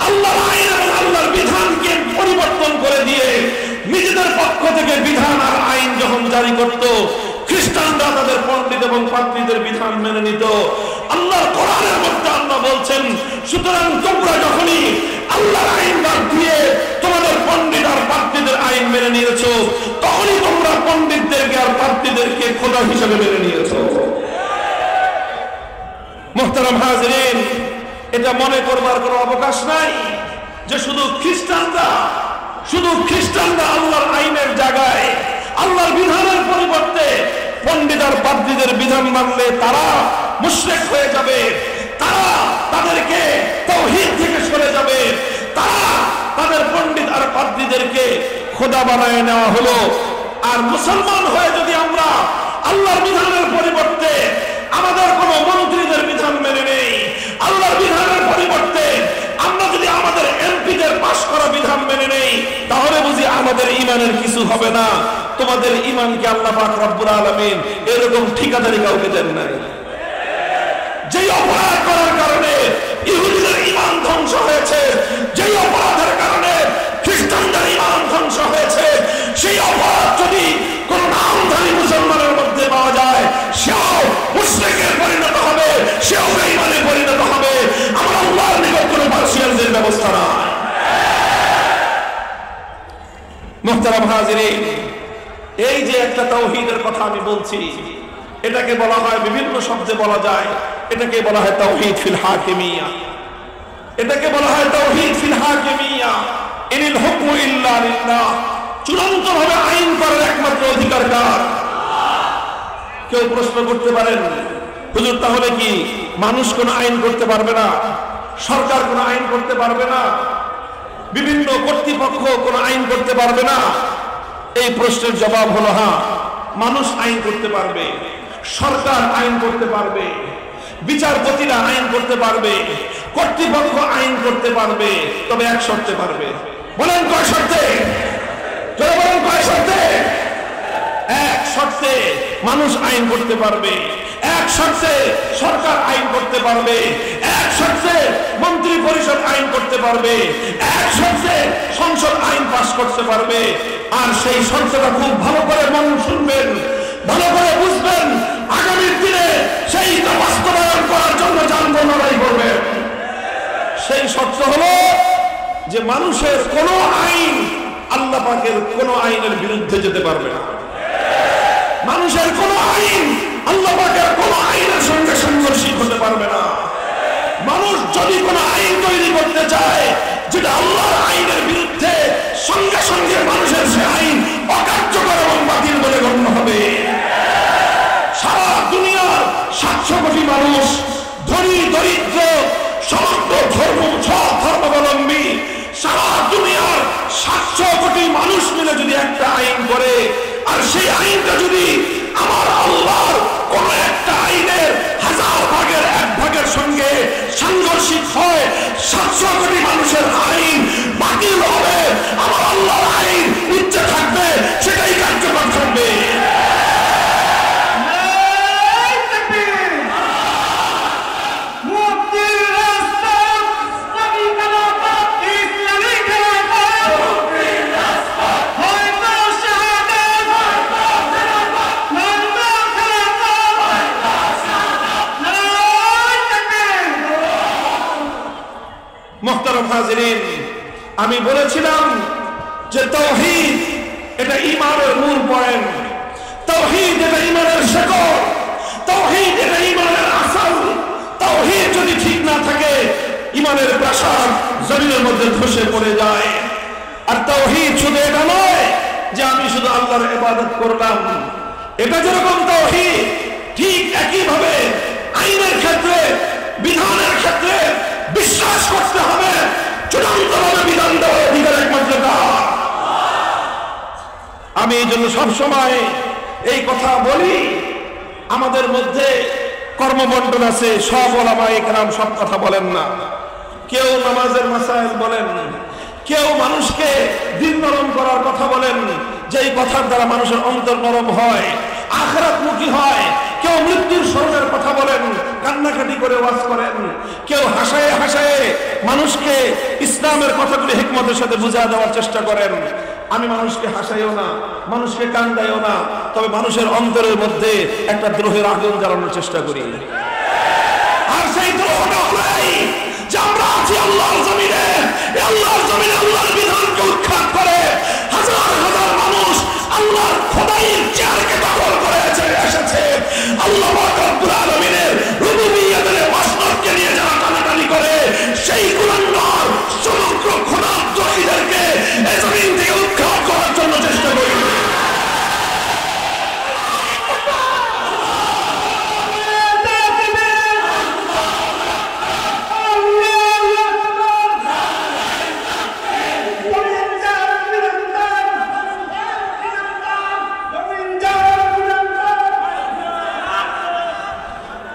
Speaker 1: আল্লাহর আইন এবং আল্লাহর বিধানকে পরিবর্তন করে দিয়ে নিজেদের পক্ষ থেকে বিধান আর আইন যখন জারি করত, খ্রিস্টানরা তাদের পণ্ডিত এবং পাদ্রীদের বিধান মেনে নিত। আল্লাহর কোরআনের মধ্যে আল্লাহ বলছেন, সুতরাং তোমরা যখনই আল্লাহর আইন বাদ দিয়ে তোমাদের পণ্ডিত আর পাদ্রীদের আইন মেনে নিয়েছো, তখনই তোমরা পণ্ডিতদেরকে আর পাদ্রীদেরকে খোদা হিসেবে মেনে নিয়েছো। মুহতারাম হাজিরিন, এটা মনে করবার কোনো অবকাশ নাই যে শুধু খ্রিস্টানরা আল্লাহর আইনের জায়গায় আল্লাহর বিধানের পরিবর্তে পণ্ডিত আর পাদ্রীদের বিধান মানলে তারা মুশরিক হয়ে যাবে, তারা তাদেরকে তাওহীদ থেকে সরে যাবে, তারা তাদের পণ্ডিত আর পাদ্রীদেরকে খোদা বানায় নেওয়া হলো। আর মুসলমান হয়ে যদি আমরা আল্লাহর বিধানের পরিবর্তে আমাদের কোন মন্ত্রীদের বিধান মেনে নেই, আল্লাহর বিধানের পরিবর্তে আমরা যদি আমাদের এমপিদের পাশ করা বিধান মেনে নেই, তাহলে বুঝি আমাদের ঈমানের কিছু হবে না। তোমাদের ঈমানকে আল্লাহ পাক রব্বুল আলামিন এরকম ঠিকাদারি কাউকে দেন নাই। যেই অপরাধ করার কারণে ইহুদিদের ঈমান ধ্বংস হয়েছে, যেই অপরাধের কারণে খ্রিস্টানদের ঈমান ধ্বংস হয়েছে, সেই অপরাধ যদি কোন নামধারী মুসলমানের মধ্যে পাওয়া যায়, সেও মুশরিকের পরিণত হবে, সেও বেঈমানে পরিণত হবে। আমরা আল্লাহর নিকট কোনো পার্সিয়ালদের ব্যবস্থা নাই। মুহতারাম হাজিরিন, এই যে একটা তাওহীদের কথা আমি বলছি, এটাকে বলা হয় বিভিন্ন শব্দে বলা যায়। এটাকে বলা হয় তাওহীদ ফিল হাকিমিয়া, এটাকে বলা হয় তাওহীদ ফিল হাকিমিয়া। ইনিল হুকমু ইল্লা লিল্লাহ, চূড়ান্তভাবে আইন করার একমাত্র অধিকার কার? কেউ প্রশ্ন করতে পারেন, হুজুর তাহলে কি মানুষ কোনো আইন করতে পারবে না, সরকার কোনো আইন করতে পারবে না, বিভিন্ন কর্তৃপক্ষ কোনো আইন করতে পারবে না? এই প্রশ্নের জবাব হলো হ্যাঁ, মানুষ আইন করতে পারবে, সরকার আইন করতে পারবে, বিচারপতিরা আইন করতে পারবে, কর্তৃপক্ষ আইন করতে পারবে, তবে এক শর্তে পারবে। বলেন কয় শর্তে? বলেন কয় শর্তে? এক শর্তে মানুষ আইন করতে পারবে, এক শর্তে সরকার আইন করতে পারবে, এক শর্তে মন্ত্রী পরিষদ আইন করতে পারবে, এক শর্তে সংসদ আইন পাস করতে পারবে। আর সেই শর্তটা খুব ভালো করে মন শুনবেন, ভালো করে বুঝবেন, আগামী দিনে সেইটা বাস্তবায়ন করার জন্য জানবো লড়াই করবেন। সেই শর্ত হলো যে মানুষের কোন আইন আল্লাহ পাকের কোন আইনের বিরুদ্ধে যেতে পারবে না। মানুষের কোন আইন আল্লাহ পাকের কোন আইনের সঙ্গে সাংঘর্ষিক হতে পারবে না। মানুষ যদি কোন আইন তৈরি করতে চায় যেটা আল্লাহর আইনের বিরুদ্ধে, সঙ্গে সঙ্গে মানুষের সে আইন অকার্যকর এবং বাতিল বলে গণ্য হবে। সারা দুনিয়ার 700 কোটি মানুষ, ধনী দরিদ্র, সমস্ত ধর্ম, সব ধর্মাবলম্বী, সারা দুনিয়ার 700 কোটি মানুষ মিলে যদি একটা আইন করে, আর সেই আইনটা যদি আমার আল্লাহর কোন একটা আইনের 1000 ভাগের 1 ভাগের সঙ্গে সাংঘর্ষিক হয়, 700 কোটি মানুষের আইন বাতিল হবে, আমার আল্লাহর আইন নিচে থাকবে, সেটাই কার্যকর থাকবে। মুহতারাম হাজিরিন, আমি বলেছিলাম যে তাওহীদ এটা ঈমানের মূল পয়েন্ট, তাওহীদ এটা ঈমানের শেকড়, তাওহীদ এটা ঈমানের আসল। তাওহীদ যদি ঠিক না থাকে ঈমানের প্রাসাদ জমিনের মধ্যে ধসে পড়ে যায়। আর তাওহীদ শুধু এটা নয় যে আমি শুধু আল্লাহর ইবাদত করলাম, এটা যেরকম তাওহীদ, ঠিক একই ভাবে আইনের ক্ষেত্রে, বিধানের ক্ষেত্রে বিশ্বাস করতে হবে চূড়ান্তভাবে বিধান দেওয়ার অধিকার একমাত্র তার। আমি এই জন্য সবসময় এই কথা বলি, আমাদের মধ্যে কর্মবন্টন আছে, সব ওলামায়ে কেরাম সব কথা বলেন না। কেউ নামাজের মাসাইল বলেন, কেউ মানুষকে দিল নরম করার কথা বলেন, যেই কথার দ্বারা মানুষের অন্তর নরম হয়, আখিরাতমুখী হয়। কেউ মৃত্যুর স্মরণের কথা বলেন, কান্নাকাটি করে ওয়াজ করেন। কেউ হাসায়ে হাসায়ে মানুষকে ইসলামের কথাগুলি হিকমতের সাথে বুঝা দেওয়ার চেষ্টা করেন। আমি মানুষকে হাসাইও না, মানুষকে কান্দাইও না, তবে মানুষের অন্তরের মধ্যে একটা দ্রোহের আগুন জ্বালানোর চেষ্টা করি। আর সেই দ্রোহটা হলোই যে আমরা আছি আল্লাহর জমিনে, আল্লাহর জমিনে আল্লাহর বিধানকে উৎখাত করে হাজার হাজার মানুষ আল্লাহর খোদাইয়ের চেয়ারকে দখল করে এসেছে। আল্লাহ রব্বুল আলামিনের রুবুবিয়্যাতের মাসনদকে নিয়ে যারা টানাটানি করে, সেই কুলাঙ্গার সমগ্র খোদার দ্রোহীদেরকে এই জমিন থেকে উৎখাত করার জন্য চেষ্টা করি।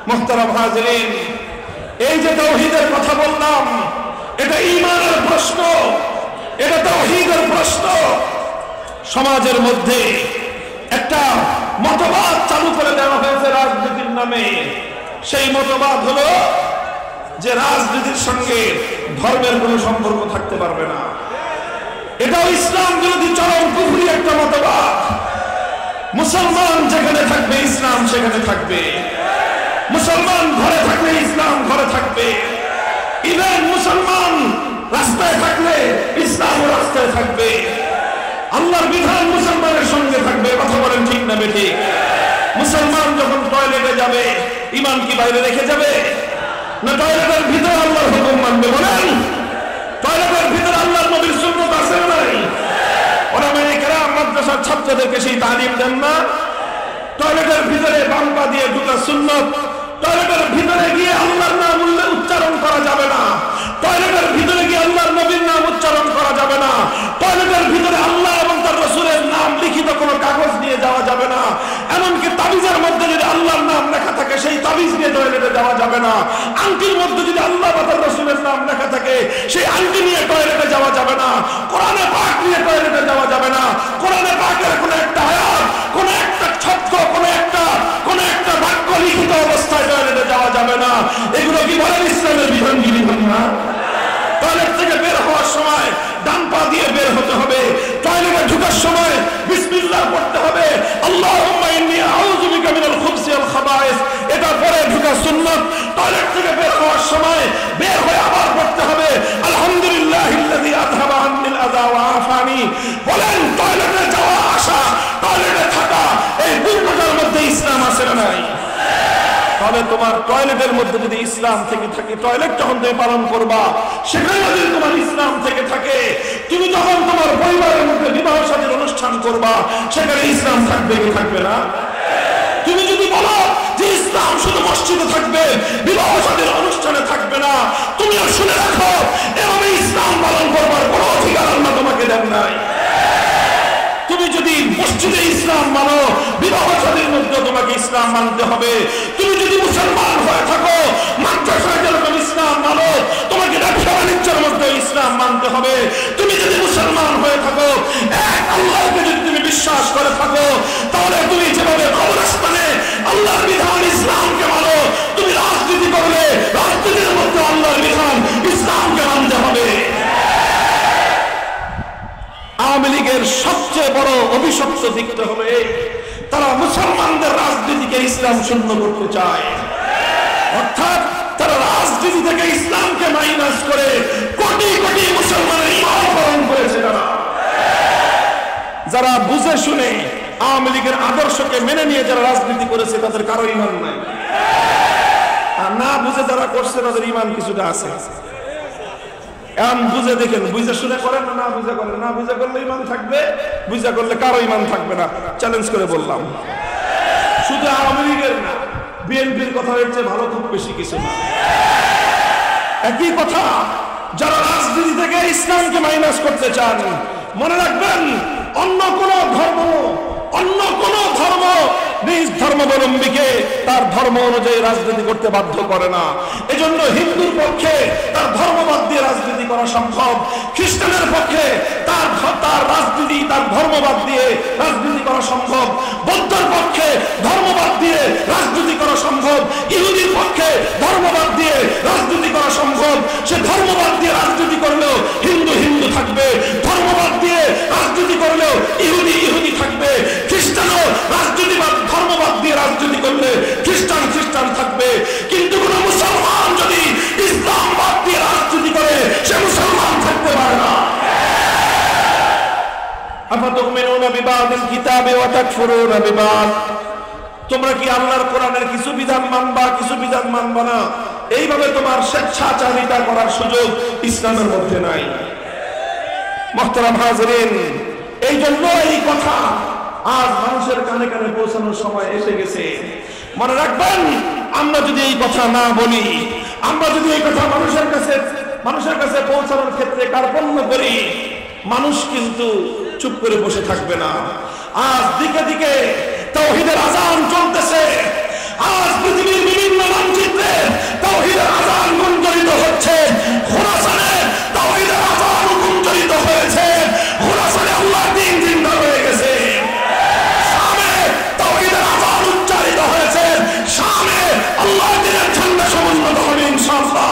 Speaker 1: মুহতারাম হাজিরিন, এই যে তাওহীদের কথা বললাম, এটা ঈমানের প্রশ্ন, এটা তাওহীদের প্রশ্ন। সমাজের মধ্যে একটা মতবাদ চালু করে দেওয়া হয়েছে রাজনীতির নামে। সেই মতবাদ হলো যে রাজনীতির সঙ্গে ধর্মের কোনো সম্পর্ক থাকতে পারবে না। এটাও ইসলাম বিরোধী চরম কুফরি একটা মতবাদ। মুসলমান যেখানে থাকবে ইসলাম সেখানে থাকবে, মুসলমান ঘরে থাকলে ইসলাম ঘরে থাকবে, ইভেন মুসলমান রাস্তায় থাকলে ইসলাম রাস্তায় থাকবে। আল্লাহর বিধান মুসলমানের সঙ্গে থাকবে। কথা বলেন ঠিক না বেঠিক? মুসলমান যখন টয়লেটে যাবে, ঈমান কি বাইরে রেখে যাবে? না টয়লেটের ভিতরে আল্লাহর হুকুম মানবে? বলেন, টয়লেটের ভিতরে আল্লাহর নবীর সুন্নাত আছে না নাই? ওলামায়ে কেরাম মাদ্রাসার ছাত্রদেরকে সেই তালিম দেন না? টয়লেটের ভিতরে বাম পা দিয়ে ঢোকা সুন্নাত, টয়লেটের ভিতরে গিয়ে আল্লাহর নাম উচ্চারণ করা যাবে না, টয়লেটের ভিতরে গিয়ে আল্লাহর নবীর নাম উচ্চারণ করা যাবে না, টয়লেটের ভিতরে আল্লাহ এবং তার রাসূলের নাম লিখিত কোনো কাগজ নিয়ে যাওয়া যাবে না, এমনকি তাবিজের মধ্যে যদি আল্লাহর নাম লেখা থাকে সেই তাবিজ নিয়ে টয়লেটে যাওয়া যাবে না, আংটির মধ্যে যদি আল্লাহ বা তার রাসূলের নাম লেখা থাকে সেই আংটি নিয়ে টয়লেটে যাওয়া যাবে না, কোরআনে পাক নিয়ে টয়লেটে যাওয়া যাবে না, কোরআনে পাকের কোনো একটা আয়াত, কোনো একটা শব্দ, কোনো একটা বাক্য লিখিত অবস্থায় টয়লেটে যাওয়া যাবে না। এগুলো কি বলেন ইসলামের বিধান? কি বিধান না? টয়লেট থেকে বের হওয়ার সময় ডান পা দিয়ে বের হতে হবে, টয়লেটে ঢোকার সময় তাহলে তোমার টয়লেটের মধ্যে যদি ইসলাম থেকে থাকে, টয়লেট যখন তুমি পালন করবা সেখানে যদি তোমার ইসলাম থেকে থাকে, তুমি যখন তোমার পরিবারের মধ্যে বিবাহ শাদীর অনুষ্ঠান করবা সেখানে ইসলাম থাকবে কি থাকবে না? তুমি যদি বলো যে ইসলাম শুধু মসজিদে থাকবে, বিবাহ শাদীর অনুষ্ঠানে থাকবে না, তুমিও শুনে রাখো এভাবে ইসলাম পালন করবার কোনো অধিকার আল্লাহ তোমাকে দেন নাই। তুমি যদি মসজিদে ইসলাম মানো, বিবাহ শাদীর মধ্যে তোমাকে ইসলাম মানতে হবে। তুমি যদি মুসলমান হয়ে থাকো, মাদ্রাসায় যেরকম ইসলাম মানো, তোমাকে ব্যবসা বাণিজ্যের মধ্যে ইসলাম মানতে হবে। তুমি যদি মুসলমান হয়ে থাকো, এক আল্লাহকে যদি তুমি বিশ্বাস করে থাকো, তাহলে তুমি যেভাবে কবরস্থানে আল্লাহর বিধান ইসলামকে মানো, তুমি রাজনীতি করলে রাজনীতির মধ্যে আল্লাহর বিধান ইসলামকে মানতে হবে। আওয়ামী লীগের সবচেয়ে বড় অভিশপ্ত দিকটা হলো এই, তারা মুসলমানদের রাজনীতিকে ইসলাম শূন্য করতে চায়। অর্থাৎ তারা রাজনীতি থেকে ইসলামকে মাইনাস করে কোটি কোটি মুসলমানের ঈমান হরণ করেছে। যারা বুঝে শুনে আওয়ামী লীগের আদর্শকে মেনে নিয়ে যারা রাজনীতি করেছে তাদের কারো ঈমান নাই, আর না বুঝে যারা করছে তাদের ঈমান কিছুটা আছে। এখন বুঝে দেখেন, বুঝে শুনে করেন না বুঝে করেন, না বুঝে করলে ঈমান থাকবে, বুঝে করলে কারো ঈমান থাকবে না। চ্যালেঞ্জ করে বললাম, শুধু আওয়ামী লীগের না, বিএনপির কথা হচ্ছে ভালো খুব বেশি কিছু না। একই কথা, যারা রাজনীতি থেকে ইসলামকে মাইনাস করতে চান, মনে রাখবেন অন্য কোন ধর্ম নিজ ধর্মাবলম্বীকে তার ধর্ম অনুযায়ী রাজনীতি করতে বাধ্য করে না। এজন্য হিন্দুর পক্ষে তার ধর্মবাদ দিয়ে রাজনীতি করা সম্ভব, খ্রিস্টানের পক্ষে তার রাজনীতি তার ধর্মবাদ দিয়ে রাজনীতি করা সম্ভব, বৌদ্ধের পক্ষে ধর্মবাদ দিয়ে রাজনীতি করা সম্ভব, ইহুদির পক্ষে ধর্মবাদ দিয়ে রাজনীতি করা সম্ভব। সে ধর্মবাদ দিয়ে রাজনীতি করলেও হিন্দু হিন্দু থাকবে, ধর্মবাদ দিয়ে রাজনীতি করলেও ইহুদি ইহুদি থাকবে, খ্রিস্টানও রাজনীতিবাদ ধর্মবাদ দিয়ে রাজনীতি করলে খ্রিস্টান খ্রিস্টান থাকবে। কিন্তু কোন মুসলমান যদি ইসলামবাদ দিয়ে রাজনীতি করে সে মুসলমান থাকতে পারে না। আফাতুমিনুনা বিবাদিল কিতাবি ওয়া তাকফুরুনা বিবাদ, তোমরা কি আল্লাহর কোরআনের কিছু বিধান মানবা কিছু বিধান মানবা না, এইভাবে তোমার স্বেচ্ছাচারিতা করার সুযোগ ইসলামের মধ্যে নাই। মুহতারাম হাজিরিন, এই জন্য এই কথা আজ মানুষের কানে কানে পৌঁছানোর সময় এসে গেছে। মনে রাখবেন, আমরা যদি এই কথা না বলি, আমরা যদি এই কথা মানুষের কাছে পৌঁছানোর ক্ষেত্রে কার্পণ্য করি, মানুষ কিন্তু চুপ করে বসে থাকবে না। আজ দিকে দিকে তাওহীদের আযান চলতেছে, আজ পৃথিবীর বিভিন্ন মানচিত্রে তাওহীদের আযান গুঞ্জরিত হচ্ছে। খোরাসানে তাওহীদের আযান গুঞ্জরিত হয়েছে, খোরাসানে আল্লাহর দ্বীন জিন্দা হয়ে গেছে। শামে তাওহীদের আযান উচ্চারিত হয়েছে, শামে আল্লাহর দ্বীনের ঝান্ডা সমুন্নত হবে ইনশাআল্লাহ।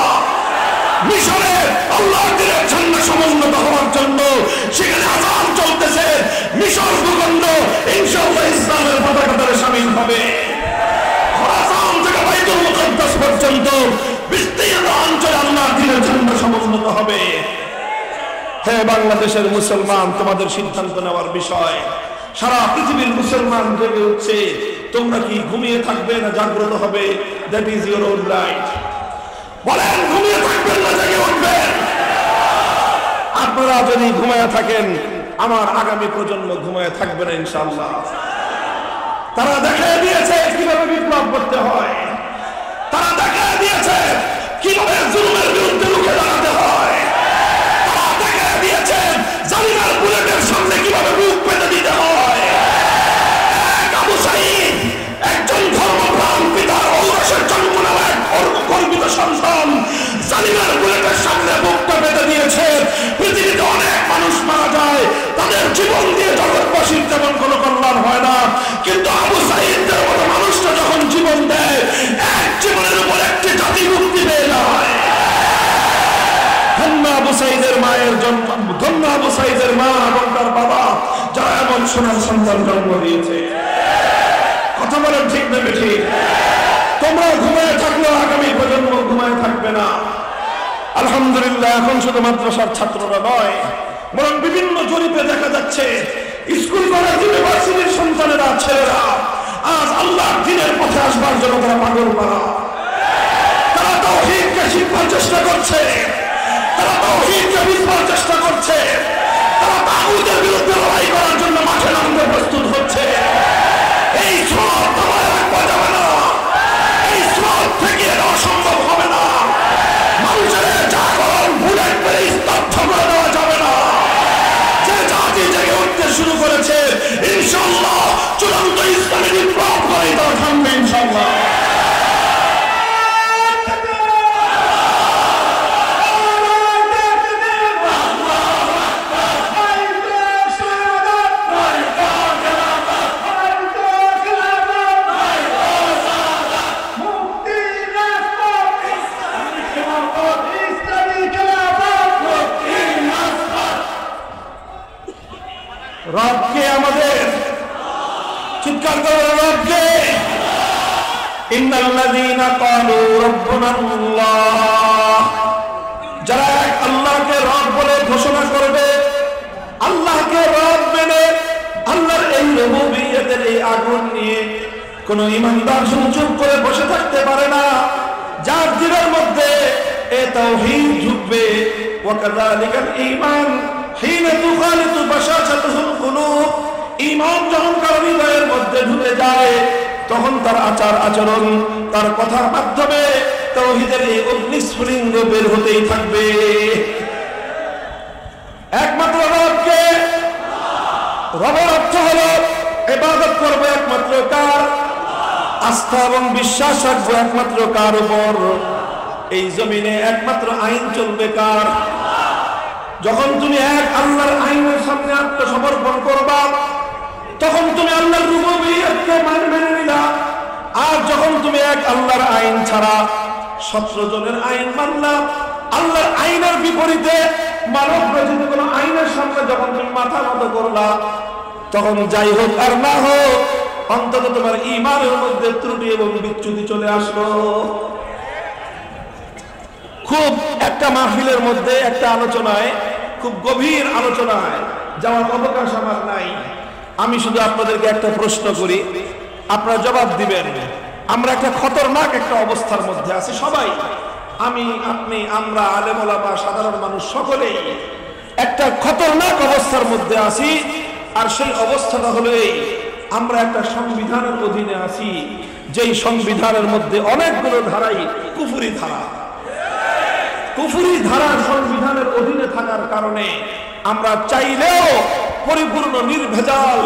Speaker 1: মিশরে আল্লাহর দ্বীনের ঝান্ডা সমুন্নত হওয়ার জন্য সেখানে আযান চলতেছে। মিশর ভূখণ্ড ইনশাআল্লাহ ইসলামের পতাকাতে শামিল হবে। খোরাসান থেকে বাইতুল মুকাদ্দাস পর্যন্ত বিস্তীর্ণ অঞ্চলে আল্লাহর দ্বীনের ঝান্ডা সমুন্নত হবে। হে বাংলাদেশের মুসলমান, তোমাদের সিদ্ধান্ত নেওয়ার বিষয়। সারা পৃথিবীর মুসলমান জেগে উঠছে, তোমরা কি ঘুমিয়ে থাকবে না জাগ্রত হবে? That is your own right. বলেন, ঘুমিয়ে থাকবেন না জেগে উঠবেন? আপনারা যদি ঘুমায় থাকেন, আমার আগামী প্রজন্ম ঘুমায় থাকবে না ইনশাআল্লাহ। তারা দেখিয়ে দিয়েছে কিভাবে বিপ্লব করতে হয়, তারা দেখিয়ে দিয়েছে কিভাবে জুলুমের বিরুদ্ধে রুখে দাঁড়াতে হয়, তারা দেখিয়ে দিয়েছে জালিমের বুলেটের সামনে কিভাবে বুক পেতে দিতে হয়। আবু সাঈদ একজন ধর্মপ্রাণ পিতার ঔরসের জন্ম নেওয়া এক গর্বিত সন্তান, জালিমের বুলেটের সামনে বুকটা পেতে দিয়েছে। পৃথিবীতে অনেক মানুষ মারা যায়, তাদের জীবন দিয়ে জগৎবাসীর তেমন কোনো কল্যাণ হয় না, কিন্তু আবু সাঈদের মতো মানুষটা যখন জীবন দেয়, এক জীবনের উপর একটি জাতি মুক্তি পেয়ে যায়। ধন্য আবু সাঈদের মায়ের জন্ম, ধন্য আবু সাঈদের মা এবং তার বাবা, যারা এমন সোনার সন্তান জন্ম দিয়েছে। কথা বলেন ঠিক না বেঠিক? তোমরা ঘুমায় থাকলেও আগামী প্রজন্ম ঘুমায় থাকবে না। আলহামদুলিল্লাহ, এখন শুধু মাদ্রাসার ছাত্ররা নয়, বরং বিভিন্ন জরিপে দেখা যাচ্ছে স্কুল কলেজ ইউনিভার্সিটির সন্তানেরা, ছেলেরা আজ আল্লাহর দ্বীনের পথে আসবার জন্য তারা পাগল পারা। তারা তাওহীদকে শিখবার চেষ্টা করছে, তারা তাওহীদকে বুঝবার চেষ্টা করছে, তারা তাগুতের বিরুদ্ধে লড়াই করার জন্য মাঠে নামতে প্রস্তুত হচ্ছে। এই স্রোত তোমার রাখা যাবে না, এই স্রোত থেকে অসম্ভব হবে না। মানুষের জাগরণ বুলেট মেরে স্তব্ধ করে দেওয়া যাবে না। যে জাতি জেগে উঠতে শুরু করেছে, ইনশাআল্লাহ চূড়ান্ত ইসলামী বিপ্লব করে তারা থামবে ইনশাআল্লাহ। রবকে আমাদের চিৎকার করে রবকে। ইন্নাল্লাযীনা ক্বালু রাব্বুনাল্লাহ, যারা এক আল্লাহকে রব বলে ঘোষণা করবে, আল্লাহকে রব মেনে আল্লাহর এই রুবুবিয়তের এই আগুন নিয়ে কোন ঈমানদার শুধু চুপ করে বসে থাকতে পারে না। যার দিলের মধ্যে এই তাওহীদ ঢুকবে, ওয়া কাযালিকাল ঈমান হিনা তুখালিতু বাশাশাতুল কুলুব, ঈমান যখন কারো হৃদয়ের মধ্যে ঢুকে যায়, তখন তার আচার আচরণ, তার কথার মাধ্যমে তাওহীদের এই অগ্নিস্ফুলিঙ্গ বের হতেই থাকবে। একমাত্র রবকে, রবের অর্থ হলো ইবাদত করবে একমাত্র কার, আস্থা এবং বিশ্বাস রাখবো একমাত্র কার উপর, এই জমিনে একমাত্র আইন চলবে কার। যখন তুমি এক আল্লাহর আইনের সামনে আত্মসমর্পণ করবা, তখন তুমি আল্লাহর রুবুবিয়তকে মেনে নিলা। আর যখন তুমি এক আল্লাহর আইন ছাড়া 17 জনের আইন মানলা, আল্লাহর আইনের বিপরীতে মানব রচিত কোন আইনের সামনে যখন তুমি মাথা নত করলা, তখন যাই হোক আর না হোক, অন্তত তোমার ঈমানের মধ্যে ত্রুটি এবং বিচ্যুতি চলে আসলো। খুব একটা মাহফিলের মধ্যে একটা আলোচনায়, খুব গভীর আলোচনায় যাওয়ার অবকাশ আমার নাই। আমি শুধু আপনাদেরকে একটা প্রশ্ন করি, আপনারা জবাব দিবেন। আমরা একটা খতরনাক একটা অবস্থার মধ্যে আছি সবাই, আমি, আপনি, আমরা, আলেম ওলামা, সাধারণ মানুষ সকলেই একটা খতরনাক অবস্থার মধ্যে আছি। আর সেই অবস্থাটা হলো এই, আমরা একটা সংবিধানের অধীনে আছি, যেই সংবিধানের মধ্যে অনেকগুলো ধারাই কুফরি ধারা। কুফরি ধারার সংবিধানের অধীনে থাকার কারণে আমরা চাইলেও পরিপূর্ণ নির্ভেজাল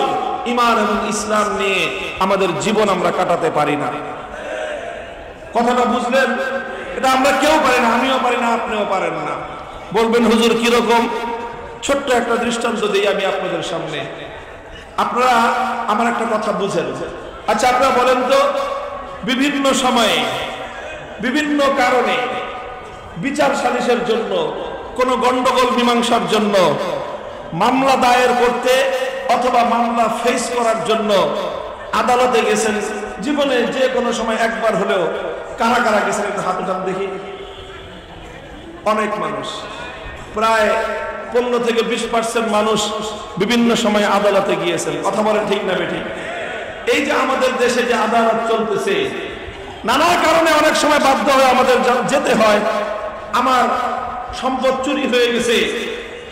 Speaker 1: ঈমান এবং ইসলাম নিয়ে আমাদের জীবন আমরা কাটাতে পারি না। কথাটা বুঝলেন? এটা আমরা কেউ পারি না, আমিও পারি না, আপনিও পারেন না। বলবেন হুজুর কিরকম? ছোট্ট একটা দৃষ্টান্ত দিই আমি আপনাদের সামনে, আপনারা আমার একটা কথা বুঝেন। আচ্ছা আপনারা বলেন তো, বিভিন্ন সময়ে বিভিন্ন কারণে বিচার সালিশের জন্য, কোন গন্ডগোল মীমাংসার জন্য মামলা দায়ের করতে অথবা মামলা ফেস করার জন্য আদালতে গেছেন, জীবনে যে কোনো সময় একবার হলেও কারা কারা গেছেন একটা হাত উঠান দেখি। অনেক মানুষ, প্রায় 15 থেকে 20% মানুষ বিভিন্ন সময় আদালতে গিয়েছেন। কথা বলেন ঠিক না বেঠিক? এই যে আমাদের দেশে যে আদালত চলতেছে, নানা কারণে অনেক সময় বাধ্য হয়ে আমাদের যেতে হয়। আমার সম্পদ চুরি হয়ে গেছে,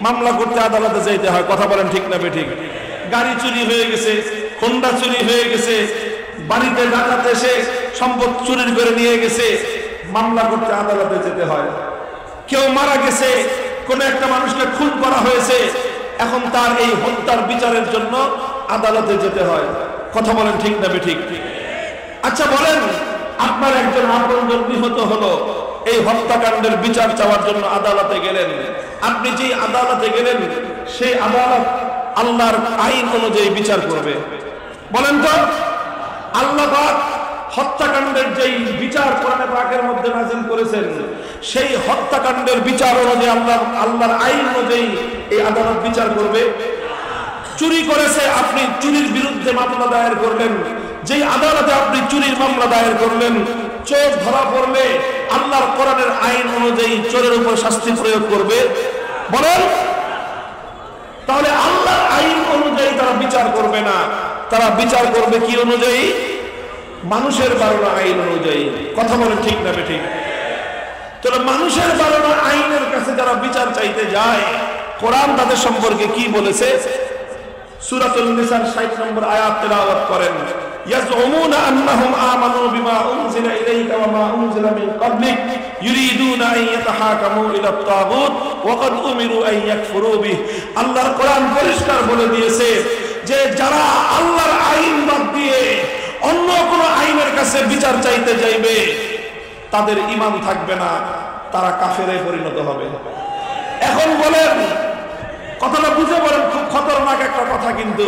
Speaker 1: মামলা করতে আদালতে যেতে হয়। কথা বলেন ঠিক না বেঠিক? গাড়ি চুরি হয়ে গেছে, হোন্ডা চুরি হয়ে গেছে, বাড়িতে ডাকাত এসে সম্পদ চুরি করে নিয়ে গেছে, মামলা করতে আদালতে যেতে হয়। কেউ মারা গেছে, কোন একটা মানুষকে খুন করা হয়েছে, এখন তার এই হত্যার বিচারের জন্য আদালতে যেতে হয়। কথা বলেন ঠিক না বেঠিক? আচ্ছা বলেন, আপনার একজন আপনজন নিহত হলো, এই হত্যাকাণ্ডের বিচার চাওয়ার জন্য আদালতে গেলেন। আপনি যে আদালতে গেলেন, সেই আদালত আল্লাহর আইন অনুযায়ী বিচার করবে? বলেন তো, আল্লাহ পাক হত্যাকাণ্ডের যেই বিচার কোরআনে পাকের মধ্যে নাযিল করেছেন, সেই হত্যাকাণ্ডের বিচার অনুযায়ী আল্লাহর আইন অনুযায়ী এই আদালত বিচার করবে? চুরি করেছে, আপনি চুরির বিরুদ্ধে মামলা দায়ের করলেন, যেই আদালতে আপনি চুরির মামলা দায়ের করলেন, চোর ধরা পড়লে আল্লাহর কোরআনের আইন অনুযায়ী চোরের উপর শাস্তি প্রয়োগ করবে? বলেন। তাহলে আল্লাহর আইন অনুযায়ী তারা বিচার করবে না, তারা বিচার করবে কি অনুযায়ী? মানুষের 12টা আইন অনুযায়ী। কথা বলেন ঠিক না বেঠিক? তাহলে মানুষের 12টা আইনের কাছে যারা বিচার চাইতে যায়, কোরআন তাদের সম্পর্কে কি বলেছে? সূরাতুন নিসার 60 নম্বর আয়াত তেলাওয়াত করেন। ইয়াজউমুনা আন্নাহুম আমানু বিমা উনজিলা ইলাইকা ওয়া মা উনজিলা মিন ক্বাবলিক ইউরিদুনা আন ইয়াতাহাকামু ইলা আত-তাগুত ওয়া ক্বাদ উমিরু আন ইয়াকফুরু বিহি। আল্লাহর কোরআন পরিষ্কার বলে দিয়েছে যে যারা আল্লাহর আইন বাদ দিয়ে অন্য কোন আইনের কাছে বিচার চাইতে যাইবে তাদের ঈমান থাকবে না, তারা কাফেরে পরিণত হবে। এখন বলেন, কথাটা বুঝে বলেন, খুব খতরনাক একটা কথা। কিন্তু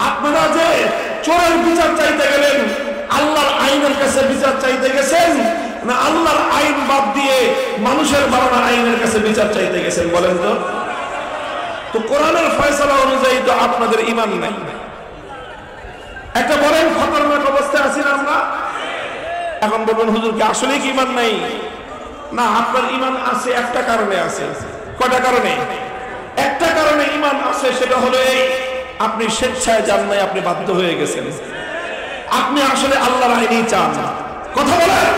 Speaker 1: আপনারা যে চোরের বিচার চাইতে গেলেন, আল্লাহর আইনের কাছে বিচার চাইতে গেছেন, না আল্লাহর আইন বাদ দিয়ে মানুষের 12টা আইনের কাছে বিচার চাইতে গেছেন? বলেন তো। তো কোরআনের ফয়সালা অনুযায়ী তো আপনাদের ঈমান নাই। একটা বলেন, খতরনাক অবস্থায় আছি না আমরা? এখন বলবেন, হুজুর কি আসলে কি ঈমান নাই? না, আপনার ঈমান আছে একটা কারণে আছে। কয়টা কারণে? একটা কারণে ঈমান আছে, সেটা হলো এই, আপনি স্বেচ্ছায় যান নাই, আপনি বাধ্য হয়ে গেছেন। আপনি আসলে আল্লাহর আইনই চান। কথা বলেন,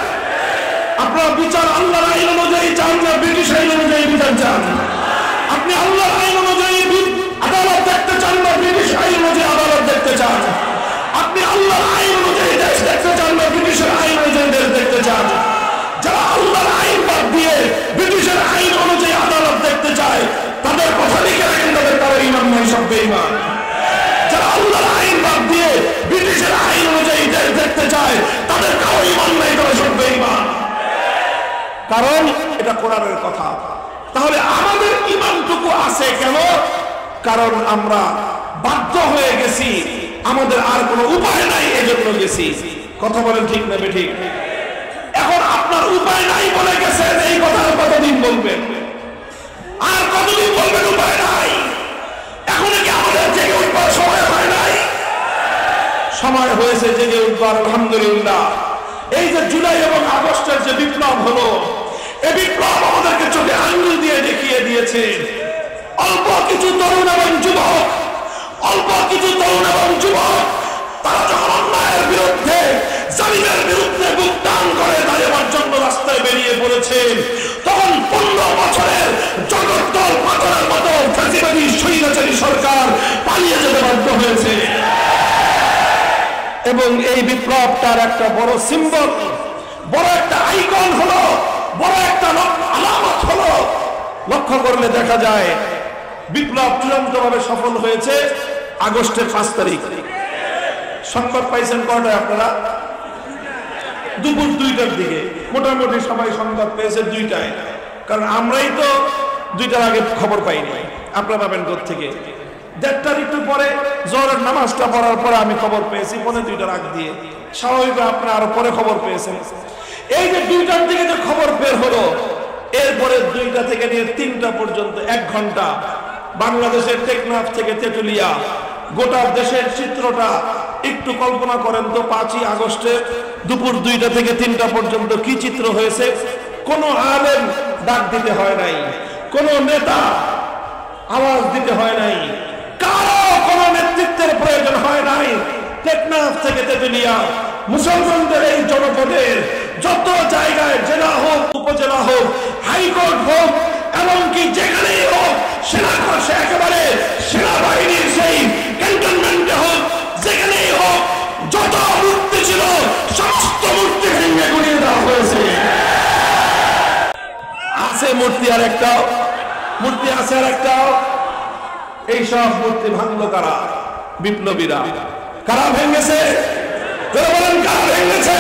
Speaker 1: আপনার বিচার আল্লাহর আইন অনুযায়ী চান না ব্রিটিশ আইন অনুযায়ী বিচার চান? আপনি আল্লাহর আইন অনুযায়ী আদালত দেখতে চান না ব্রিটিশ আইন অনুযায়ী আদালত দেখতে চান? আপনি আল্লাহর আইন অনুযায়ী দেশ দেখতে চান না ব্রিটিশের আইন অনুযায়ী দেশ দেখতে চান? যারা আল্লাহর আইন বাদ দিয়ে ব্রিটিশের আইন অনুযায়ী আদালত দেখতে চায়, তাদের কথা লিখে রাখেন, তাদের কারো ঈমান নাই, সব বেঈমান। যারা আল্লাহর আইন বাদ দিয়ে ব্রিটিশের আইন অনুযায়ী দেশ দেখতে চায়, তাদের কারো ঈমান নাই, তারা সব বেঈমান। কারণ এটা কোরআনের কথা। তাহলে আমাদের ঈমানটুকু আছে কেন? কারণ আমরা বাধ্য হয়ে গেছি, আমাদের আর কোনো উপায় নাই, এজন্য গেছি। কথা বলেন ঠিক না বেঠিক? এখন আপনার উপায় নাই বলে গেছেন, এই কথা কতদিন বলবেন? আর কতদিন বলবেন উপায় নাই? এখন কি আমাদের জেগে উঠবার সময় হয় নাই? সময় হয়েছে জেগে উঠবার, আলহামদুলিল্লাহ। এই যে জুলাই এবং আগস্টের যে বিপ্লব হলো, এই বিপ্লব আমাদেরকে চোখে আঙ্গুল দিয়ে দেখিয়ে দিয়েছে অল্প কিছু তরুণ এবং যুবক, অল্প কিছু তরুণ এবং যুবক তারা যখন অন্যায়ের বিরুদ্ধে, জালিমের বিরুদ্ধে বুক টান করে দাঁড়াবার জন্য রাস্তায় বেরিয়ে পড়েছেন, তখন 15 বছরের জগদ্দল পাথরের মতো ফ্যাসিবাদী স্বৈরাচারী সরকার পালিয়ে যেতে বাধ্য হয়েছে। এবং এই বিপ্লবটার একটা বড় সিম্বল, বড় একটা আইকন হলো, বড় একটা আলামত হলো। লক্ষ্য করলে দেখা যায় বিপ্লব চূড়ান্তভাবে সফল হয়েছে আগস্টের 5 তারিখ। সংবাদ পাইছেন কয়টায় আপনারা? দুপুর 2টার দিকে মোটামুটি সবাই সংবাদ পেয়েছে 2টায়। কারণ আমরাই তো 2টার আগে খবর পাইনি। আপনারা পাবেন কোত্থেকে? 1:30টার একটু পরে জোহরের নামাজটা পড়ার পরে আমি খবর পেয়েছি 2:45টার আগ দিয়ে। স্বাভাবিক আপনারা আরো পরে খবর পেয়েছেন। এই যে 2টার দিকে যে খবর বের হলো, এরপরে 2টা থেকে নিয়ে 3টা পর্যন্ত 1 ঘন্টা বাংলাদেশের টেকনাফ থেকে তেতুলিয়া গোটা দেশের চিত্রটা একটু কল্পনা করেন তো। 5ই আগস্টে দুপুর 2টা থেকে 3টা পর্যন্ত কি চিত্র হয়েছে? কোনো আলেম ডাক দিতে হয় নাই, কোনো নেতা আওয়াজ দিতে হয় নাই, কারো কোনো নেতৃত্বের প্রয়োজন হয় নাই। টেকনাফ থেকে তেতুলিয়া মুসলমানদের এই জনপদের যত জায়গায়, জেলা হোক, উপজেলা হোক, হাইকোর্ট হোক, এমনকি যেখানেই হোক, একেবারে সেনাবাহিনীর সেই ক্যান্টনমেন্টে হোক, যেখানেই হোক, যত মূর্তি ছিল সমস্ত মূর্তি ভেঙে গুড়িয়ে দেওয়া হয়েছে। আছে মূর্তি আর একটাও, মূর্তি আছে আর একটাও। এইসব মূর্তি ভাঙলো কারা? বিপ্লবীরা। কারা ভেঙেছে? বলেন কারা ভেঙেছে?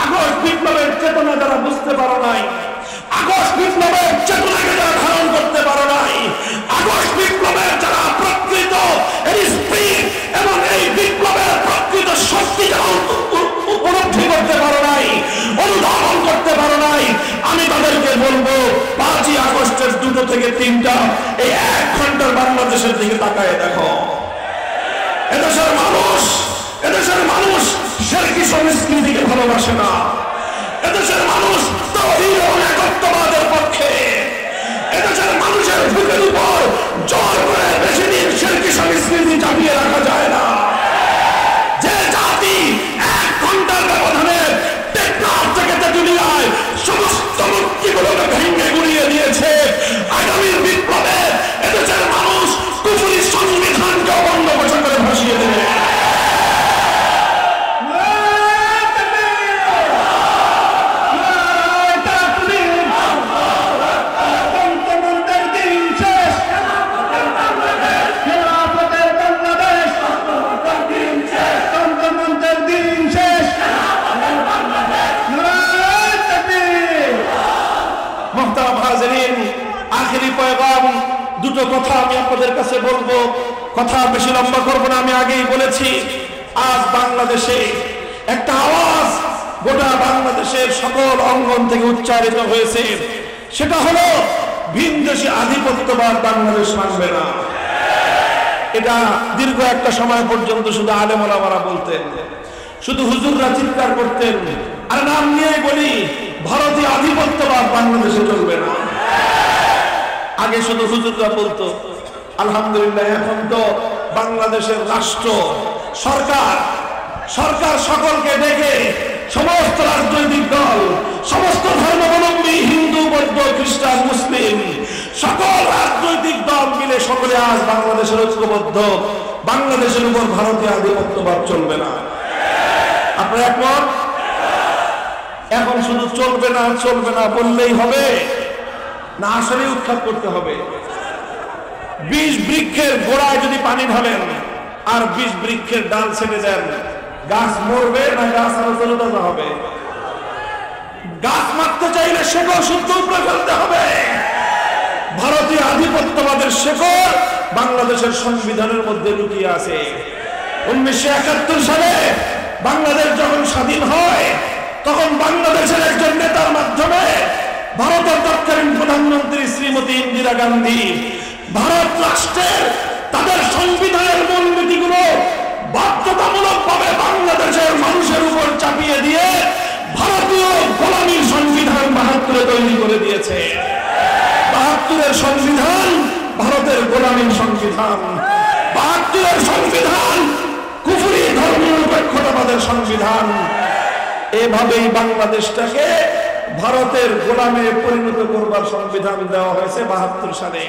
Speaker 1: আগস্ট বিপ্লবের চেতনা যারা বুঝতে পারো নাই, আগস্ট বিপ্লবের চেতনাকে যারা ধারণ করতে পারো নাই, আগস্ট বিপ্লবের যারা প্রকৃত এবং এই বিপ্লবের প্রকৃত শক্তি যারা উপলব্ধি করতে পারো নাই, অনুধাবন করতে পারো নাই, আমি তাদেরকে বলবো 5ই আগস্টের 2টো থেকে 3টা এই 1 ঘন্টার বাংলাদেশের দিকে তাকায় দেখো। এদেশের মানুষ শিরকি সংস্কৃতিকে ভালোবাসে না। এদেশের মানুষ তাওহীদ এবং একত্ববাদের পক্ষে। এদেশের মানুষের বুকের উপর জোর করে বেশি দিন শিরকি সংস্কৃতি চাপিয়ে রাখা যায় না। যে জাতি এক দুটো কথা আমি আপনাদের কাছে বলবো, কথা বেশি লম্বা করব না। আমি আগেই বলেছি, আজ বাংলাদেশে একটা আওয়াজ গোটা বাংলাদেশের সকল অঙ্গন থেকে উচ্চারিত হয়েছে, সেটা হলো ভিনদেশী আধিপত্যবাদ বাংলাদেশ মানবে না। এটা দীর্ঘ একটা সময় পর্যন্ত শুধু আলেম ওলামারা বলতেন, শুধু হুজুররা চিৎকার করতেন, আর নাম নিয়ে বলি ভারতীয় আধিপত্যবাদ বাংলাদেশে চলবে না। আগে শুধু হুজুররা বলতো, আলহামদুলিল্লাহ এখন তো বাংলাদেশের রাষ্ট্র সরকার সকলকে ডেকে সমস্ত রাজনৈতিক দল, সমস্ত ধর্মাবলম্বী, হিন্দু, বৌদ্ধ, খ্রিস্টান, মুসলিম, সকল রাজনৈতিক দল মিলে সকলে আজ বাংলাদেশের ঐক্যবদ্ধ, বাংলাদেশের উপর ভারতীয় আধিপত্যবাদ চলবে না। আপনারা একমত? এখন শুধু চলবে না বললেই হবে না, আসলে উৎখাত করতে হবে? 20 বৃক্ষের গোড়ায় যদি পানি ঢালেন আর 20 বৃক্ষের ডাল ছেড়ে দেন, গাছ মরবে না গাছ আরো তরতাজা হবে? গাছ মারতে চাইলে শেকড় শুদ্ধ উপরে ফেলতে হবে। ভারতীয় আধিপত্যবাদের শেকড় বাংলাদেশের সংবিধানের মধ্যে লুকিয়ে আছে। 1971 সালে বাংলাদেশ যখন স্বাধীন হয়, তখন বাংলাদেশের একজন নেতার মাধ্যমে ভারতের তৎকালীন প্রধানমন্ত্রী শ্রীমতী ইন্দিরা গান্ধী ভারত রাষ্ট্রের তাদের সংবিধানের মূলনীতিগুলো বাধ্যতামূলকভাবে বাংলাদেশের মানুষের উপর চাপিয়ে দিয়ে ভারতীয় গোলামীর সংবিধান 72 তৈরি করে দিয়েছে। 72-এর সংবিধান ভারতের গোলামীর সংবিধান, 72-এর সংবিধান কুফরি ধর্মীয় নিরপেক্ষতাবাদের সংবিধান। এভাবেই বাংলাদেশটাকে ভারতের গোলামে পরিণত করবার সংবিধান দেওয়া হয়েছে 72 সালে।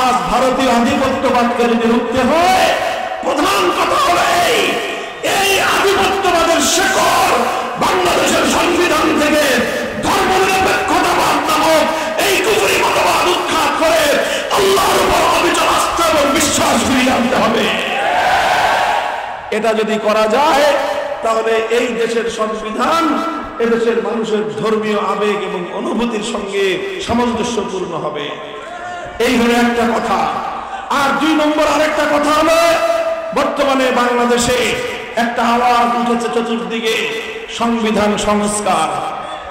Speaker 1: আজ ভারতীয় আধিপত্যবাদকে যদি রুখতে হয়, প্রধান কথা হলো এই আধিপত্যবাদের শেকড় বাংলাদেশের সংবিধান থেকে ধর্মনিরপেক্ষতাবাদ নামক এই কুফরি মতবাদ উৎখাত করে আল্লাহর উপর অবিচল আস্থা এবং বিশ্বাস ফিরিয়ে আনতে হবে। এটা যদি করা যায়, তাহলে এই দেশের সংবিধান এদেশের মানুষের ধর্মীয় আবেগ এবং অনুভূতির সঙ্গে সামঞ্জস্যপূর্ণ হবে। এই হলো একটা কথা। আর 2 নম্বর আরেকটা কথা হলো, বর্তমানে বাংলাদেশে একটা আওয়াজ উঠেছে চতুর্দিকে, সংবিধান সংস্কার।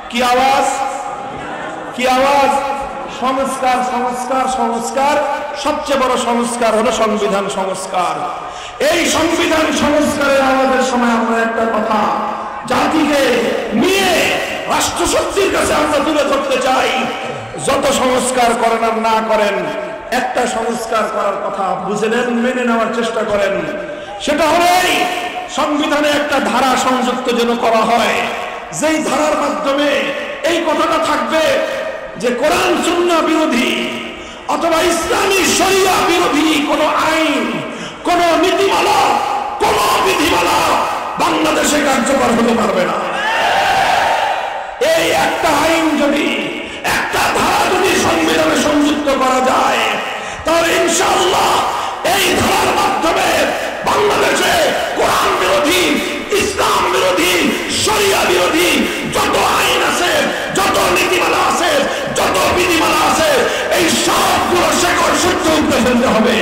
Speaker 1: কি আওয়াজ? সংস্কার। সবচেয়ে বড় সংস্কার হলো সংবিধান সংস্কার। এই সংবিধান সংস্কারের আওয়াজের সময় আমরা একটা কথা জাতিকে নিয়ে রাষ্ট্রশক্তির কাছে আমরা তুলে ধরতে চাই। যত সংস্কার করেন আর না করেন, একটা সংস্কার করার কথা বুঝে নেন, মেনে নেওয়ার চেষ্টা করেন। সেটা হলো এই সংবিধানে একটা ধারা সংযুক্ত যেন করা হয়, যেই ধারার মাধ্যমে এই কথাটা থাকবে যে কোরআন সুন্নাহ বিরোধী অথবা ইসলামী শরিয়া বিরোধী কোন আইন, কোন নীতিমালা, কোন বিধিমালা বাংলাদেশে কার্যকর হতে পারবে না। এই একটা আইন যদি, একটা ধারা যদি সংবিধানে সংযুক্ত করা যায়, তাহলে ইনশাআল্লাহ এই ধারার মাধ্যমে বাংলাদেশে কোরআন বিরোধী, ইসলাম বিরোধী, শরিয়া বিরোধী যত আইন আছে, যত নীতিমালা আছে, যত বিধিমালা আছে, এই সবগুলো শেকড় শুদ্ধ উপরে ফেলতে হবে।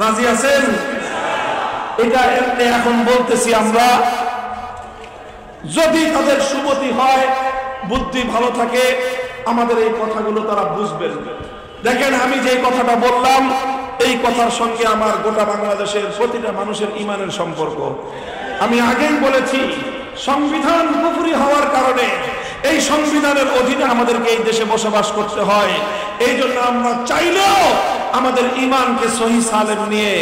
Speaker 1: রাজি আছেন? এটা এমনি এখন বলতেছি আমরা, যদি তাদের সুমতি হয়, বুদ্ধি ভালো থাকে, আমাদের এই কথাগুলো তারা বুঝবেন। দেখেন, আমি যে কথাটা বললাম, এই কথার সঙ্গে আমার গোটা বাংলাদেশের প্রতিটা মানুষের ঈমানের সম্পর্ক। আমি আগেই বলেছি, সংবিধান কুফরি হওয়ার কারণে এই সংবিধানের অধীনে আমাদেরকে এই দেশে বসবাস করতে হয়। এই জন্য আমরা চাইলেও আমাদের ঈমানকে সহি সালেম নিয়ে,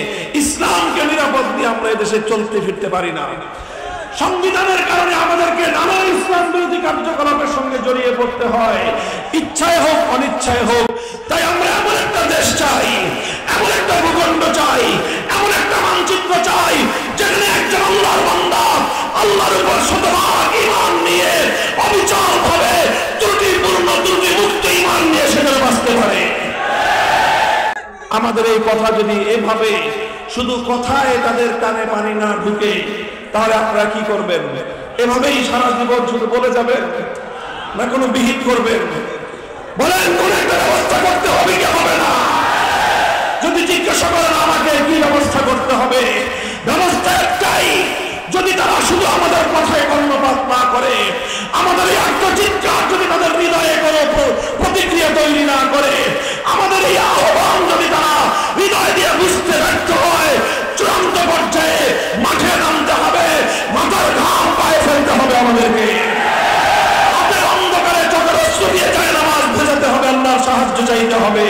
Speaker 1: ইসলামকে নিরাপদ দিয়ে আমরা এই দেশে চলতে ফিরতে পারি না। সংবিধানের কারণে আমাদেরকে নানা ইসলাম বিরোধী কার্যকলাপের সঙ্গে জড়িয়ে পড়তে হয়, ইচ্ছায় হোক অনিচ্ছায় হোক। তাই আমরা এমন একটা দেশ চাই, এমন একটা ভূখণ্ড চাই, এমন একটা মানচিত্র চাই, যেখানে একজন আল্লাহর বান্দা আল্লাহর উপর শতভাগ ঈমান নিয়ে অবিচল ভাবে ত্রুটিপূর্ণ, ত্রুটিমুক্ত ঈমান নিয়ে সেখানে বাঁচতে পারে। আমাদের এই কথা যদি এভাবে শুধু কথায় তাদের কানে পানি না ঢুকে, তাহলে আপনারা কি করবেন? এভাবেই সারা জীবন শুধু বলে যাবেন, না কোনো বিহিত করবেন? বলেন কোন একটা ব্যবস্থা করতে হবে কি হবে না? যদি জিজ্ঞাসা করেন আমাকে কি ব্যবস্থা করতে হবে, ব্যবস্থা একটাই, যদি তারা শুধু আমাদের কথায় কর্ণপাত না করে, আমাদের এই আত্মচিৎকার যদি তাদের হৃদয়ে কোনো প্রতিক্রিয়া তৈরি না করে, আমাদের এই আহ্বান যদি তারা হৃদয় দিয়ে বুঝতে ব্যর্থ হয়, চূড়ান্ত পর্যায়ে মাঠে নামতে হবে, মাথার ঘাম পায়ে ফেলতে হবে আমাদেরকে। আপনার অন্ধকারে চোখের অশ্রু দিয়ে যায় নামাজ ভেজাতে হবে, আল্লাহর সাহায্য চাইতে হবে।